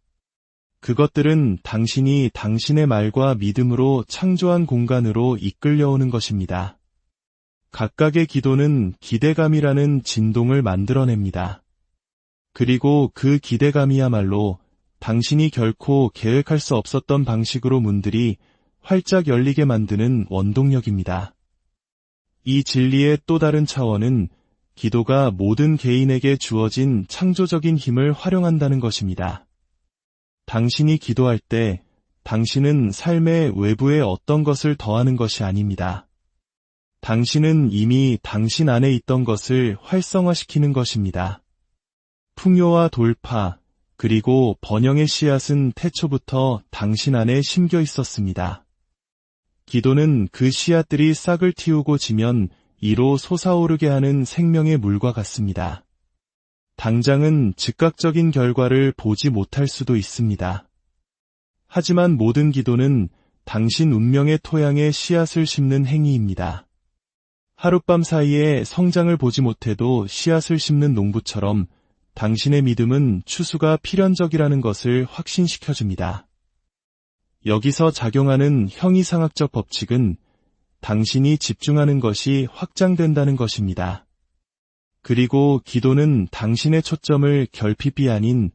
S1: 그것들은 당신이 당신의 말과 믿음으로 창조한 공간으로 이끌려오는 것입니다. 각각의 기도는 기대감이라는 진동을 만들어냅니다. 그리고 그 기대감이야말로 당신이 결코 계획할 수 없었던 방식으로 문들이 활짝 열리게 만드는 원동력입니다. 이 진리의 또 다른 차원은 기도가 모든 개인에게 주어진 창조적인 힘을 활용한다는 것입니다. 당신이 기도할 때 당신은 삶의 외부에 어떤 것을 더하는 것이 아닙니다. 당신은 이미 당신 안에 있던 것을 활성화시키는 것입니다. 풍요와 돌파, 그리고 번영의 씨앗은 태초부터 당신 안에 심겨 있었습니다. 기도는 그 씨앗들이 싹을 틔우고 지면 이로 솟아오르게 하는 생명의 물과 같습니다. 당장은 즉각적인 결과를 보지 못할 수도 있습니다. 하지만 모든 기도는 당신 운명의 토양에 씨앗을 심는 행위입니다. 하룻밤 사이에 성장을 보지 못해도 씨앗을 심는 농부처럼 당신의 믿음은 추수가 필연적이라는 것을 확신시켜줍니다. 여기서 작용하는 형이상학적 법칙은 당신이 집중하는 것이 확장된다는 것입니다. 그리고 기도는 당신의 초점을 결핍이 아닌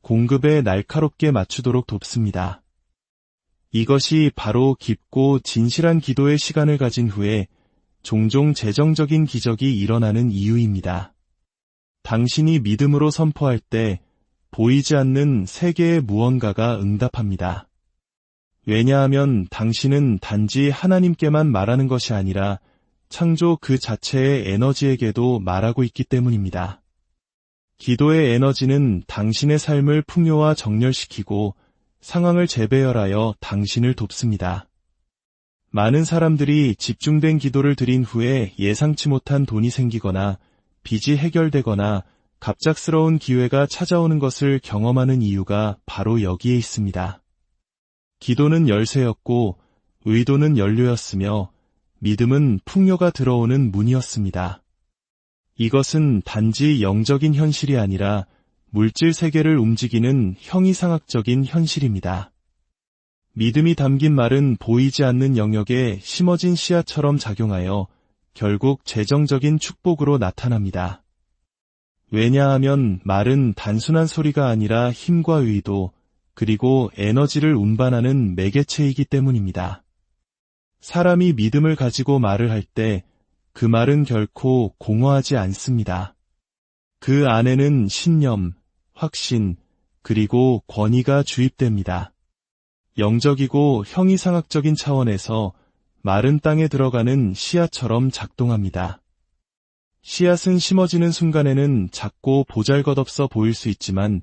S1: 공급에 날카롭게 맞추도록 돕습니다. 이것이 바로 깊고 진실한 기도의 시간을 가진 후에 종종 재정적인 기적이 일어나는 이유입니다. 당신이 믿음으로 선포할 때 보이지 않는 세계의 무언가가 응답합니다. 왜냐하면 당신은 단지 하나님께만 말하는 것이 아니라 창조 그 자체의 에너지에게도 말하고 있기 때문입니다. 기도의 에너지는 당신의 삶을 풍요와 정렬시키고 상황을 재배열하여 당신을 돕습니다. 많은 사람들이 집중된 기도를 드린 후에 예상치 못한 돈이 생기거나 빚이 해결되거나 갑작스러운 기회가 찾아오는 것을 경험하는 이유가 바로 여기에 있습니다. 기도는 열쇠였고 의도는 연료였으며 믿음은 풍요가 들어오는 문이었습니다. 이것은 단지 영적인 현실이 아니라 물질 세계를 움직이는 형이상학적인 현실입니다. 믿음이 담긴 말은 보이지 않는 영역에 심어진 씨앗처럼 작용하여 결국 재정적인 축복으로 나타납니다. 왜냐하면 말은 단순한 소리가 아니라 힘과 의도, 그리고 에너지를 운반하는 매개체이기 때문입니다. 사람이 믿음을 가지고 말을 할 때 그 말은 결코 공허하지 않습니다. 그 안에는 신념, 확신, 그리고 권위가 주입됩니다. 영적이고 형이상학적인 차원에서 마른 땅에 들어가는 씨앗처럼 작동합니다. 씨앗은 심어지는 순간에는 작고 보잘것없어 보일 수 있지만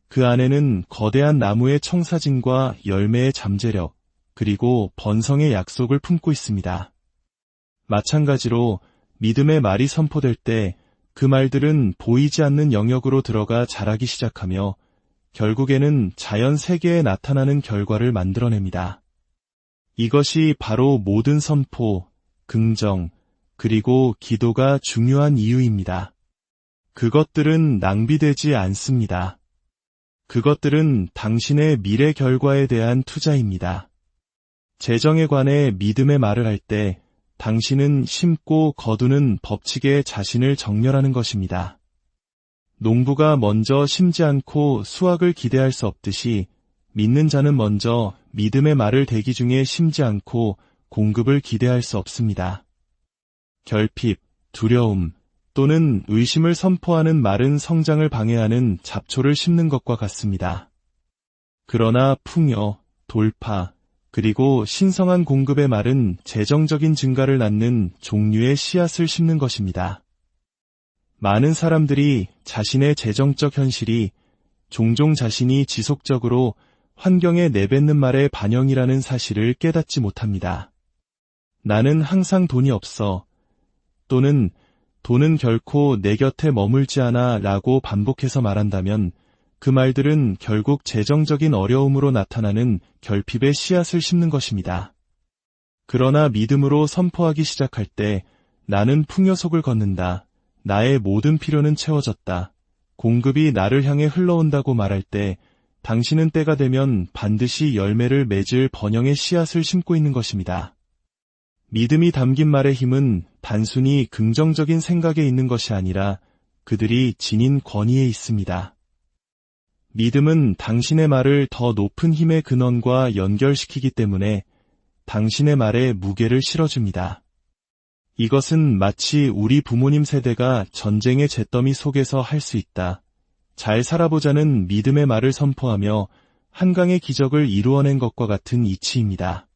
S1: 그 안에는 거대한 나무의 청사진과 열매의 잠재력, 그리고 번성의 약속을 품고 있습니다. 마찬가지로 믿음의 말이 선포될 때 그 말들은 보이지 않는 영역으로 들어가 자라기 시작하며 결국에는 자연 세계에 나타나는 결과를 만들어냅니다. 이것이 바로 모든 선포, 긍정, 그리고 기도가 중요한 이유입니다. 그것들은 낭비되지 않습니다. 그것들은 당신의 미래 결과에 대한 투자입니다. 재정에 관해 믿음의 말을 할 때 당신은 심고 거두는 법칙에 자신을 정렬하는 것입니다. 농부가 먼저 심지 않고 수확을 기대할 수 없듯이 믿는 자는 먼저 믿음의 말을 대기 중에 심지 않고 공급을 기대할 수 없습니다. 결핍, 두려움 또는 의심을 선포하는 말은 성장을 방해하는 잡초를 심는 것과 같습니다. 그러나 풍요, 돌파, 그리고 신성한 공급의 말은 재정적인 증가를 낳는 종류의 씨앗을 심는 것입니다. 많은 사람들이 자신의 재정적 현실이 종종 자신이 지속적으로 환경에 내뱉는 말의 반영이라는 사실을 깨닫지 못합니다. 나는 항상 돈이 없어 또는 돈은 결코 내 곁에 머물지 않아 라고 반복해서 말한다면 그 말들은 결국 재정적인 어려움으로 나타나는 결핍의 씨앗을 심는 것입니다. 그러나 믿음으로 선포하기 시작할 때 나는 풍요 속을 걷는다. 나의 모든 필요는 채워졌다. 공급이 나를 향해 흘러온다고 말할 때 당신은 때가 되면 반드시 열매를 맺을 번영의 씨앗을 심고 있는 것입니다. 믿음이 담긴 말의 힘은 단순히 긍정적인 생각에 있는 것이 아니라 그들이 지닌 권위에 있습니다. 믿음은 당신의 말을 더 높은 힘의 근원과 연결시키기 때문에 당신의 말에 무게를 실어줍니다. 이것은 마치 우리 부모님 세대가 전쟁의 잿더미 속에서 할 수 있다. 잘 살아보자는 믿음의 말을 선포하며 한강의 기적을 이루어낸 것과 같은 이치입니다.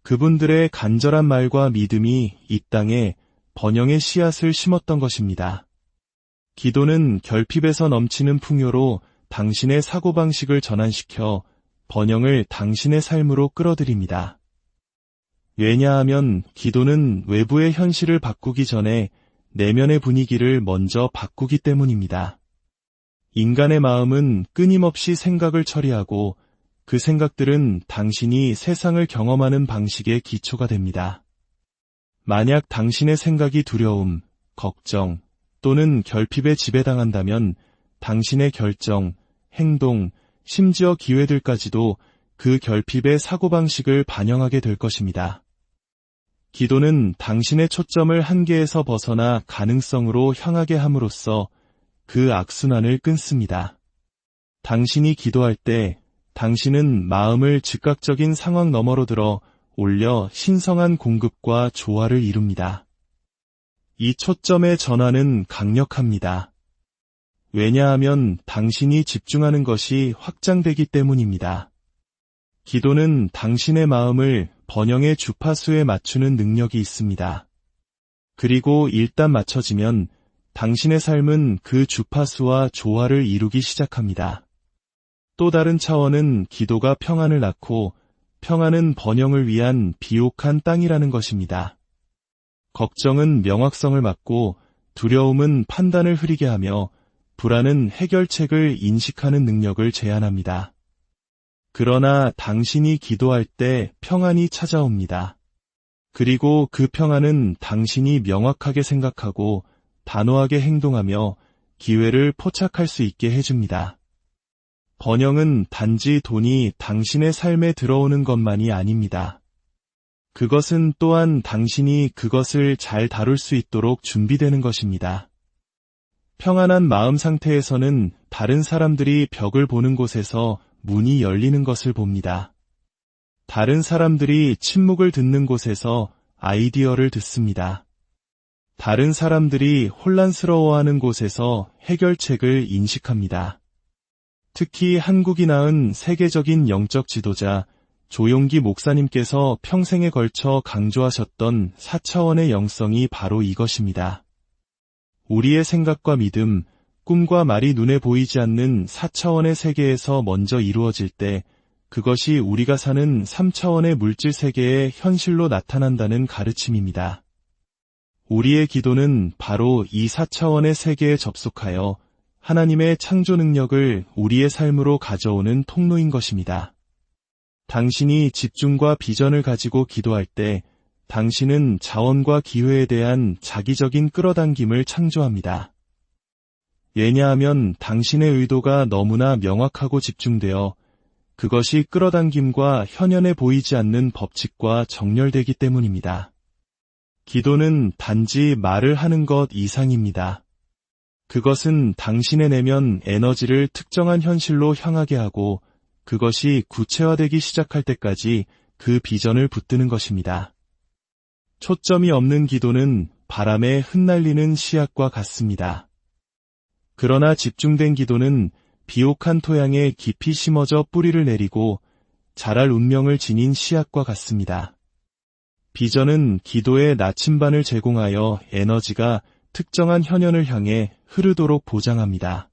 S1: 그분들의 간절한 말과 믿음이 이 땅에 번영의 씨앗을 심었던 것입니다. 기도는 결핍에서 넘치는 풍요로 당신의 사고방식을 전환시켜 번영을 당신의 삶으로 끌어들입니다. 왜냐하면 기도는 외부의 현실을 바꾸기 전에 내면의 분위기를 먼저 바꾸기 때문입니다. 인간의 마음은 끊임없이 생각을 처리하고 그 생각들은 당신이 세상을 경험하는 방식의 기초가 됩니다. 만약 당신의 생각이 두려움, 걱정 또는 결핍에 지배당한다면 당신의 결정, 행동, 심지어 기회들까지도 그 결핍의 사고방식을 반영하게 될 것입니다. 기도는 당신의 초점을 한계에서 벗어나 가능성으로 향하게 함으로써 그 악순환을 끊습니다. 당신이 기도할 때 당신은 마음을 즉각적인 상황 너머로 들어 올려 신성한 공급과 조화를 이룹니다. 이 초점의 전환은 강력합니다. 왜냐하면 당신이 집중하는 것이 확장되기 때문입니다. 기도는 당신의 마음을 번영의 주파수에 맞추는 능력이 있습니다. 그리고 일단 맞춰지면 당신의 삶은 그 주파수와 조화를 이루기 시작합니다. 또 다른 차원은 기도가 평안을 낳고 평안은 번영을 위한 비옥한 땅이라는 것입니다. 걱정은 명확성을 막고 두려움은 판단을 흐리게 하며 불안은 해결책을 인식하는 능력을 제한합니다. 그러나 당신이 기도할 때 평안이 찾아옵니다. 그리고 그 평안은 당신이 명확하게 생각하고 단호하게 행동하며 기회를 포착할 수 있게 해줍니다. 번영은 단지 돈이 당신의 삶에 들어오는 것만이 아닙니다. 그것은 또한 당신이 그것을 잘 다룰 수 있도록 준비되는 것입니다. 평안한 마음 상태에서는 다른 사람들이 벽을 보는 곳에서 문이 열리는 것을 봅니다. 다른 사람들이 침묵을 듣는 곳에서 아이디어를 듣습니다. 다른 사람들이 혼란스러워하는 곳에서 해결책을 인식합니다. 특히 한국이 낳은 세계적인 영적 지도자 조용기 목사님께서 평생에 걸쳐 강조하셨던 4차원의 영성이 바로 이것입니다. 우리의 생각과 믿음, 꿈과 말이 눈에 보이지 않는 4차원의 세계에서 먼저 이루어질 때 그것이 우리가 사는 3차원의 물질 세계의 현실로 나타난다는 가르침입니다. 우리의 기도는 바로 이 4차원의 세계에 접속하여 하나님의 창조 능력을 우리의 삶으로 가져오는 통로인 것입니다. 당신이 집중과 비전을 가지고 기도할 때 당신은 자원과 기회에 대한 자기적인 끌어당김을 창조합니다. 왜냐하면 당신의 의도가 너무나 명확하고 집중되어 그것이 끌어당김과 현현에 보이지 않는 법칙과 정렬되기 때문입니다. 기도는 단지 말을 하는 것 이상입니다. 그것은 당신의 내면 에너지를 특정한 현실로 향하게 하고 그것이 구체화되기 시작할 때까지 그 비전을 붙드는 것입니다. 초점이 없는 기도는 바람에 흩날리는 씨앗과 같습니다. 그러나 집중된 기도는 비옥한 토양에 깊이 심어져 뿌리를 내리고 자랄 운명을 지닌 씨앗과 같습니다. 비전은 기도의 나침반을 제공하여 에너지가 특정한 현현을 향해 흐르도록 보장합니다.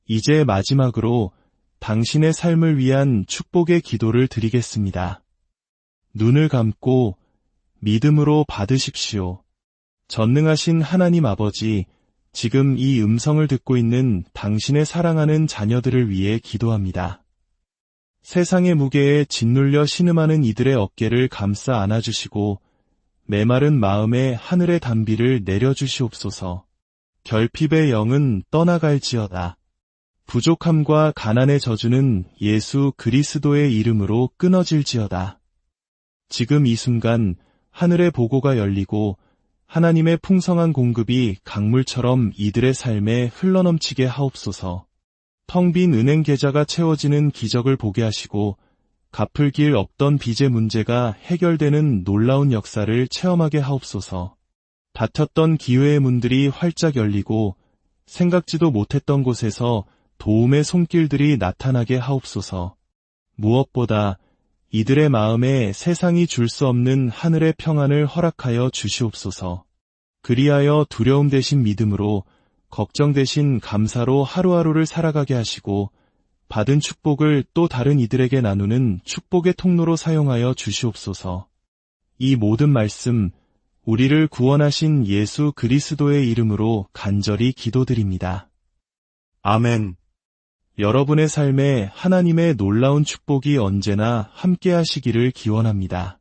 S1: 이제 마지막으로 당신의 삶을 위한 축복의 기도를 드리겠습니다. 눈을 감고 믿음으로 받으십시오. 전능하신 하나님 아버지, 지금 이 음성을 듣고 있는 당신의 사랑하는 자녀들을 위해 기도합니다. 세상의 무게에 짓눌려 신음하는 이들의 어깨를 감싸 안아주시고 메마른 마음에 하늘의 단비를 내려주시옵소서. 결핍의 영은 떠나갈지어다. 부족함과 가난의 저주는 예수 그리스도의 이름으로 끊어질지어다. 지금 이 순간 하늘의 보고가 열리고 하나님의 풍성한 공급이 강물처럼 이들의 삶에 흘러넘치게 하옵소서. 텅 빈 은행 계좌가 채워지는 기적을 보게 하시고 갚을 길 없던 빚의 문제가 해결되는 놀라운 역사를 체험하게 하옵소서. 닫혔던 기회의 문들이 활짝 열리고 생각지도 못했던 곳에서 도움의 손길들이 나타나게 하옵소서. 무엇보다 이들의 마음에 세상이 줄 수 없는 하늘의 평안을 허락하여 주시옵소서. 그리하여 두려움 대신 믿음으로, 걱정 대신 감사로 하루하루를 살아가게 하시고 받은 축복을 또 다른 이들에게 나누는 축복의 통로로 사용하여 주시옵소서. 이 모든 말씀, 우리를 구원하신 예수 그리스도의 이름으로 간절히 기도드립니다. 아멘. 여러분의 삶에 하나님의 놀라운 축복이 언제나 함께 하시기를 기원합니다.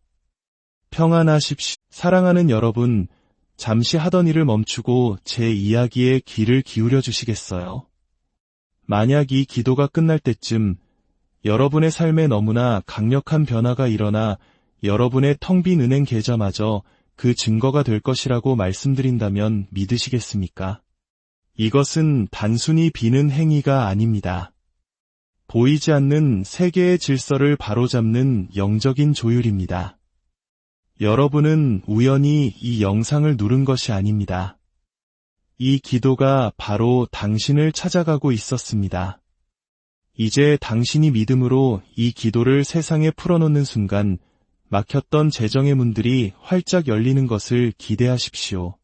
S1: 평안하십시오. 사랑하는 여러분, 잠시 하던 일을 멈추고 제 이야기에 귀를 기울여 주시겠어요? 만약 이 기도가 끝날 때쯤 여러분의 삶에 너무나 강력한 변화가 일어나 여러분의 텅 빈 은행 계좌마저 그 증거가 될 것이라고 말씀드린다면 믿으시겠습니까? 이것은 단순히 비는 행위가 아닙니다. 보이지 않는 세계의 질서를 바로잡는 영적인 조율입니다. 여러분은 우연히 이 영상을 누른 것이 아닙니다. 이 기도가 바로 당신을 찾아가고 있었습니다. 이제 당신이 믿음으로 이 기도를 세상에 풀어놓는 순간 막혔던 재정의 문들이 활짝 열리는 것을 기대하십시오.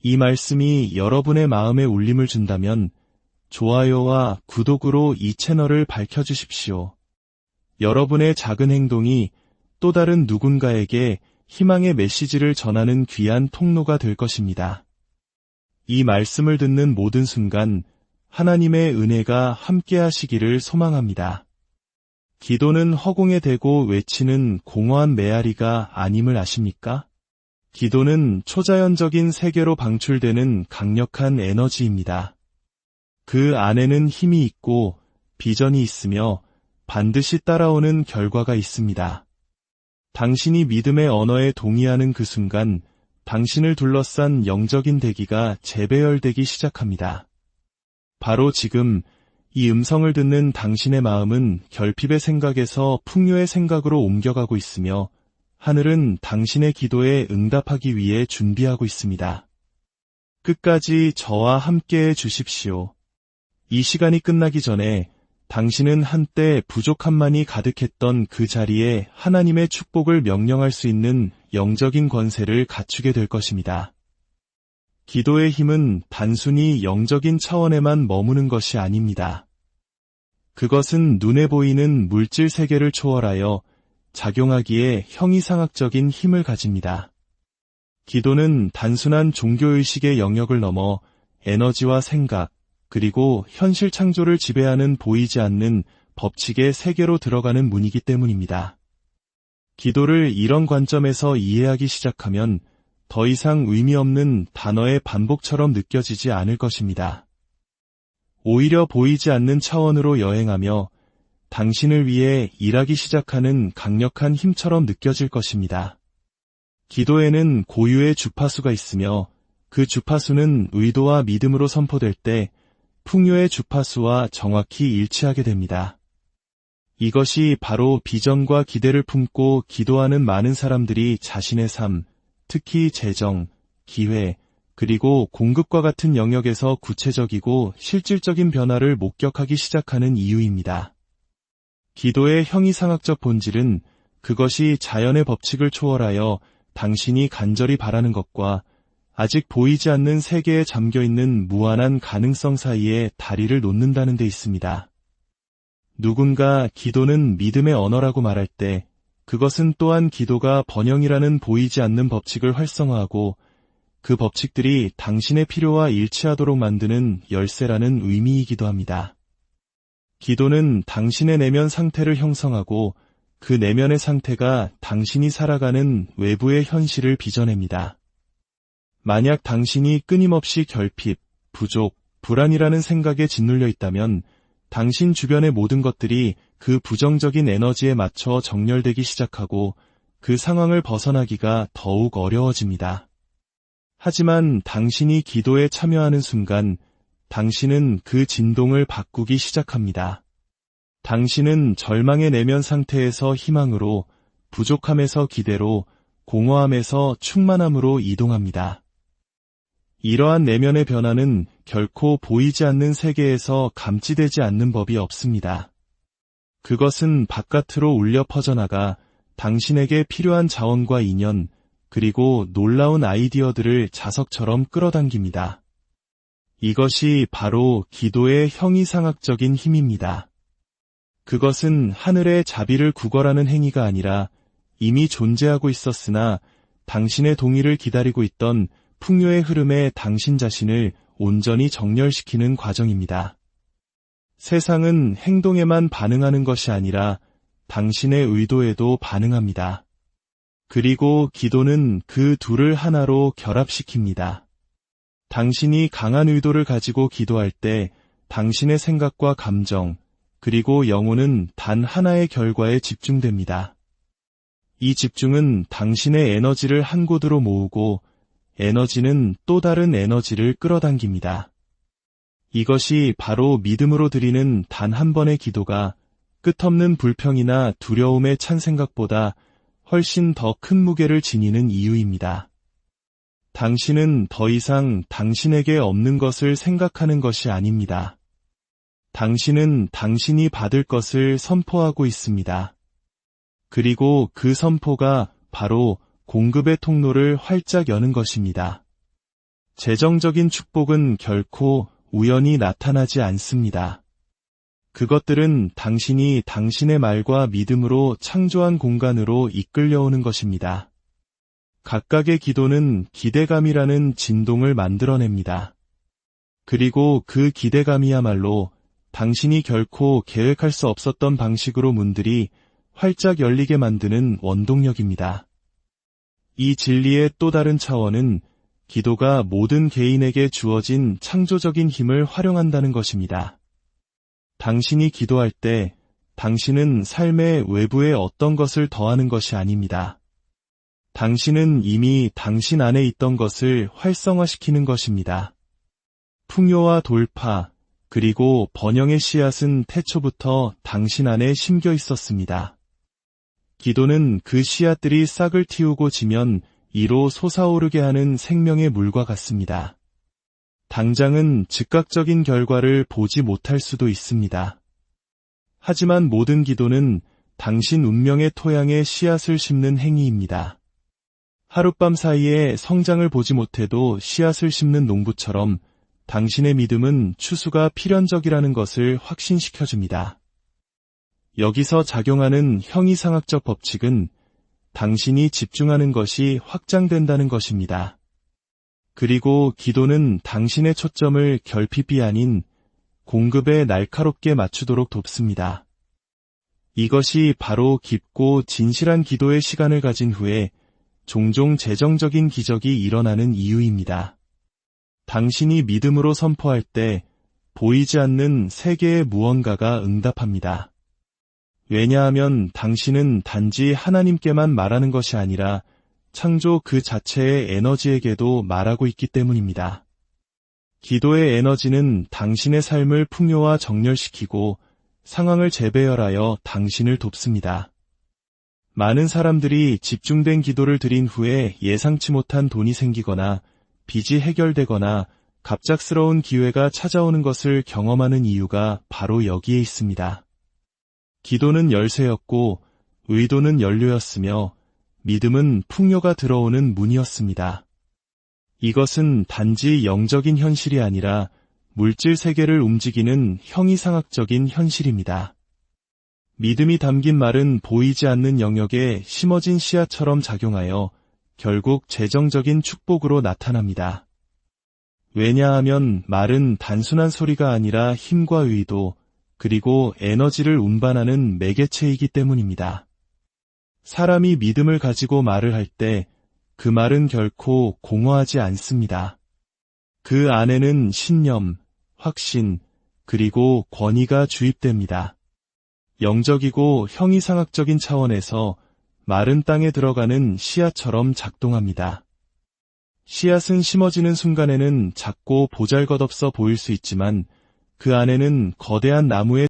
S1: 이 말씀이 여러분의 마음에 울림을 준다면 좋아요와 구독으로 이 채널을 밝혀주십시오. 여러분의 작은 행동이 또 다른 누군가에게 희망의 메시지를 전하는 귀한 통로가 될 것입니다. 이 말씀을 듣는 모든 순간 하나님의 은혜가 함께 하시기를 소망합니다. 기도는 허공에 대고 외치는 공허한 메아리가 아님을 아십니까? 기도는 초자연적인 세계로 방출되는 강력한 에너지입니다. 그 안에는 힘이 있고 비전이 있으며 반드시 따라오는 결과가 있습니다. 당신이 믿음의 언어에 동의하는 그 순간 당신을 둘러싼 영적인 대기가 재배열되기 시작합니다. 바로 지금 이 음성을 듣는 당신의 마음은 결핍의 생각에서 풍요의 생각으로 옮겨가고 있으며 하늘은 당신의 기도에 응답하기 위해 준비하고 있습니다. 끝까지 저와 함께해 주십시오. 이 시간이 끝나기 전에 당신은 한때 부족함만이 가득했던 그 자리에 하나님의 축복을 명령할 수 있는 영적인 권세를 갖추게 될 것입니다. 기도의 힘은 단순히 영적인 차원에만 머무는 것이 아닙니다. 그것은 눈에 보이는 물질 세계를 초월하여 작용하기에 형이상학적인 힘을 가집니다. 기도는 단순한 종교의식의 영역을 넘어 에너지와 생각, 그리고 현실 창조를 지배하는 보이지 않는 법칙의 세계로 들어가는 문이기 때문입니다. 기도를 이런 관점에서 이해하기 시작하면 더 이상 의미 없는 단어의 반복처럼 느껴지지 않을 것입니다. 오히려 보이지 않는 차원으로 여행하며 당신을 위해 일하기 시작하는 강력한 힘처럼 느껴질 것입니다. 기도에는 고유의 주파수가 있으며 그 주파수는 의도와 믿음으로 선포될 때 풍요의 주파수와 정확히 일치하게 됩니다. 이것이 바로 비전과 기대를 품고 기도하는 많은 사람들이 자신의 삶, 특히 재정, 기회, 그리고 공급과 같은 영역에서 구체적이고 실질적인 변화를 목격하기 시작하는 이유입니다. 기도의 형이상학적 본질은 그것이 자연의 법칙을 초월하여 당신이 간절히 바라는 것과 아직 보이지 않는 세계에 잠겨있는 무한한 가능성 사이에 다리를 놓는다는 데 있습니다. 누군가 기도는 믿음의 언어라고 말할 때 그것은 또한 기도가 번영이라는 보이지 않는 법칙을 활성화하고 그 법칙들이 당신의 필요와 일치하도록 만드는 열쇠라는 의미이기도 합니다. 기도는 당신의 내면 상태를 형성하고 그 내면의 상태가 당신이 살아가는 외부의 현실을 빚어냅니다. 만약 당신이 끊임없이 결핍, 부족, 불안이라는 생각에 짓눌려 있다면 당신 주변의 모든 것들이 그 부정적인 에너지에 맞춰 정렬되기 시작하고 그 상황을 벗어나기가 더욱 어려워집니다. 하지만 당신이 기도에 참여하는 순간 당신은 그 진동을 바꾸기 시작합니다. 당신은 절망의 내면 상태에서 희망으로, 부족함에서 기대로, 공허함에서 충만함으로 이동합니다. 이러한 내면의 변화는 결코 보이지 않는 세계에서 감지되지 않는 법이 없습니다. 그것은 바깥으로 울려 퍼져나가 당신에게 필요한 자원과 인연, 그리고 놀라운 아이디어들을 자석처럼 끌어당깁니다. 이것이 바로 기도의 형이상학적인 힘입니다. 그것은 하늘의 자비를 구걸하는 행위가 아니라 이미 존재하고 있었으나 당신의 동의를 기다리고 있던 풍요의 흐름에 당신 자신을 온전히 정렬시키는 과정입니다. 세상은 행동에만 반응하는 것이 아니라 당신의 의도에도 반응합니다. 그리고 기도는 그 둘을 하나로 결합시킵니다. 당신이 강한 의도를 가지고 기도할 때 당신의 생각과 감정, 그리고 영혼은 단 하나의 결과에 집중됩니다. 이 집중은 당신의 에너지를 한 곳으로 모으고 에너지는 또 다른 에너지를 끌어당깁니다. 이것이 바로 믿음으로 드리는 단 한 번의 기도가 끝없는 불평이나 두려움에 찬 생각보다 훨씬 더 큰 무게를 지니는 이유입니다. 당신은 더 이상 당신에게 없는 것을 생각하는 것이 아닙니다. 당신은 당신이 받을 것을 선포하고 있습니다. 그리고 그 선포가 바로 공급의 통로를 활짝 여는 것입니다. 재정적인 축복은 결코 우연히 나타나지 않습니다. 그것들은 당신이 당신의 말과 믿음으로 창조한 공간으로 이끌려오는 것입니다. 각각의 기도는 기대감이라는 진동을 만들어냅니다. 그리고 그 기대감이야말로 당신이 결코 계획할 수 없었던 방식으로 문들이 활짝 열리게 만드는 원동력입니다. 이 진리의 또 다른 차원은 기도가 모든 개인에게 주어진 창조적인 힘을 활용한다는 것입니다. 당신이 기도할 때 당신은 삶의 외부에 어떤 것을 더하는 것이 아닙니다. 당신은 이미 당신 안에 있던 것을 활성화시키는 것입니다. 풍요와 돌파, 그리고 번영의 씨앗은 태초부터 당신 안에 심겨 있었습니다. 기도는 그 씨앗들이 싹을 틔우고 지면 이로 솟아오르게 하는 생명의 물과 같습니다. 당장은 즉각적인 결과를 보지 못할 수도 있습니다. 하지만 모든 기도는 당신 운명의 토양에 씨앗을 심는 행위입니다. 하룻밤 사이에 성장을 보지 못해도 씨앗을 심는 농부처럼 당신의 믿음은 추수가 필연적이라는 것을 확신시켜줍니다. 여기서 작용하는 형이상학적 법칙은 당신이 집중하는 것이 확장된다는 것입니다. 그리고 기도는 당신의 초점을 결핍이 아닌 공급에 날카롭게 맞추도록 돕습니다. 이것이 바로 깊고 진실한 기도의 시간을 가진 후에 종종 재정적인 기적이 일어나는 이유입니다. 당신이 믿음으로 선포할 때 보이지 않는 세계의 무언가가 응답합니다. 왜냐하면 당신은 단지 하나님께만 말하는 것이 아니라 창조 그 자체의 에너지에게도 말하고 있기 때문입니다. 기도의 에너지는 당신의 삶을 풍요화 정렬시키고 상황을 재배열하여 당신을 돕습니다. 많은 사람들이 집중된 기도를 드린 후에 예상치 못한 돈이 생기거나 빚이 해결되거나 갑작스러운 기회가 찾아오는 것을 경험하는 이유가 바로 여기에 있습니다. 기도는 열쇠였고 의도는 연료였으며 믿음은 풍요가 들어오는 문이었습니다. 이것은 단지 영적인 현실이 아니라 물질 세계를 움직이는 형이상학적인 현실입니다. 믿음이 담긴 말은 보이지 않는 영역에 심어진 씨앗처럼 작용하여 결국 재정적인 축복으로 나타납니다. 왜냐하면 말은 단순한 소리가 아니라 힘과 의도, 그리고 에너지를 운반하는 매개체이기 때문입니다. 사람이 믿음을 가지고 말을 할 때 그 말은 결코 공허하지 않습니다. 그 안에는 신념, 확신, 그리고 권위가 주입됩니다. 영적이고 형이상학적인 차원에서 마른 땅에 들어가는 씨앗처럼 작동합니다. 씨앗은 심어지는 순간에는 작고 보잘것없어 보일 수 있지만 그 안에는 거대한 나무의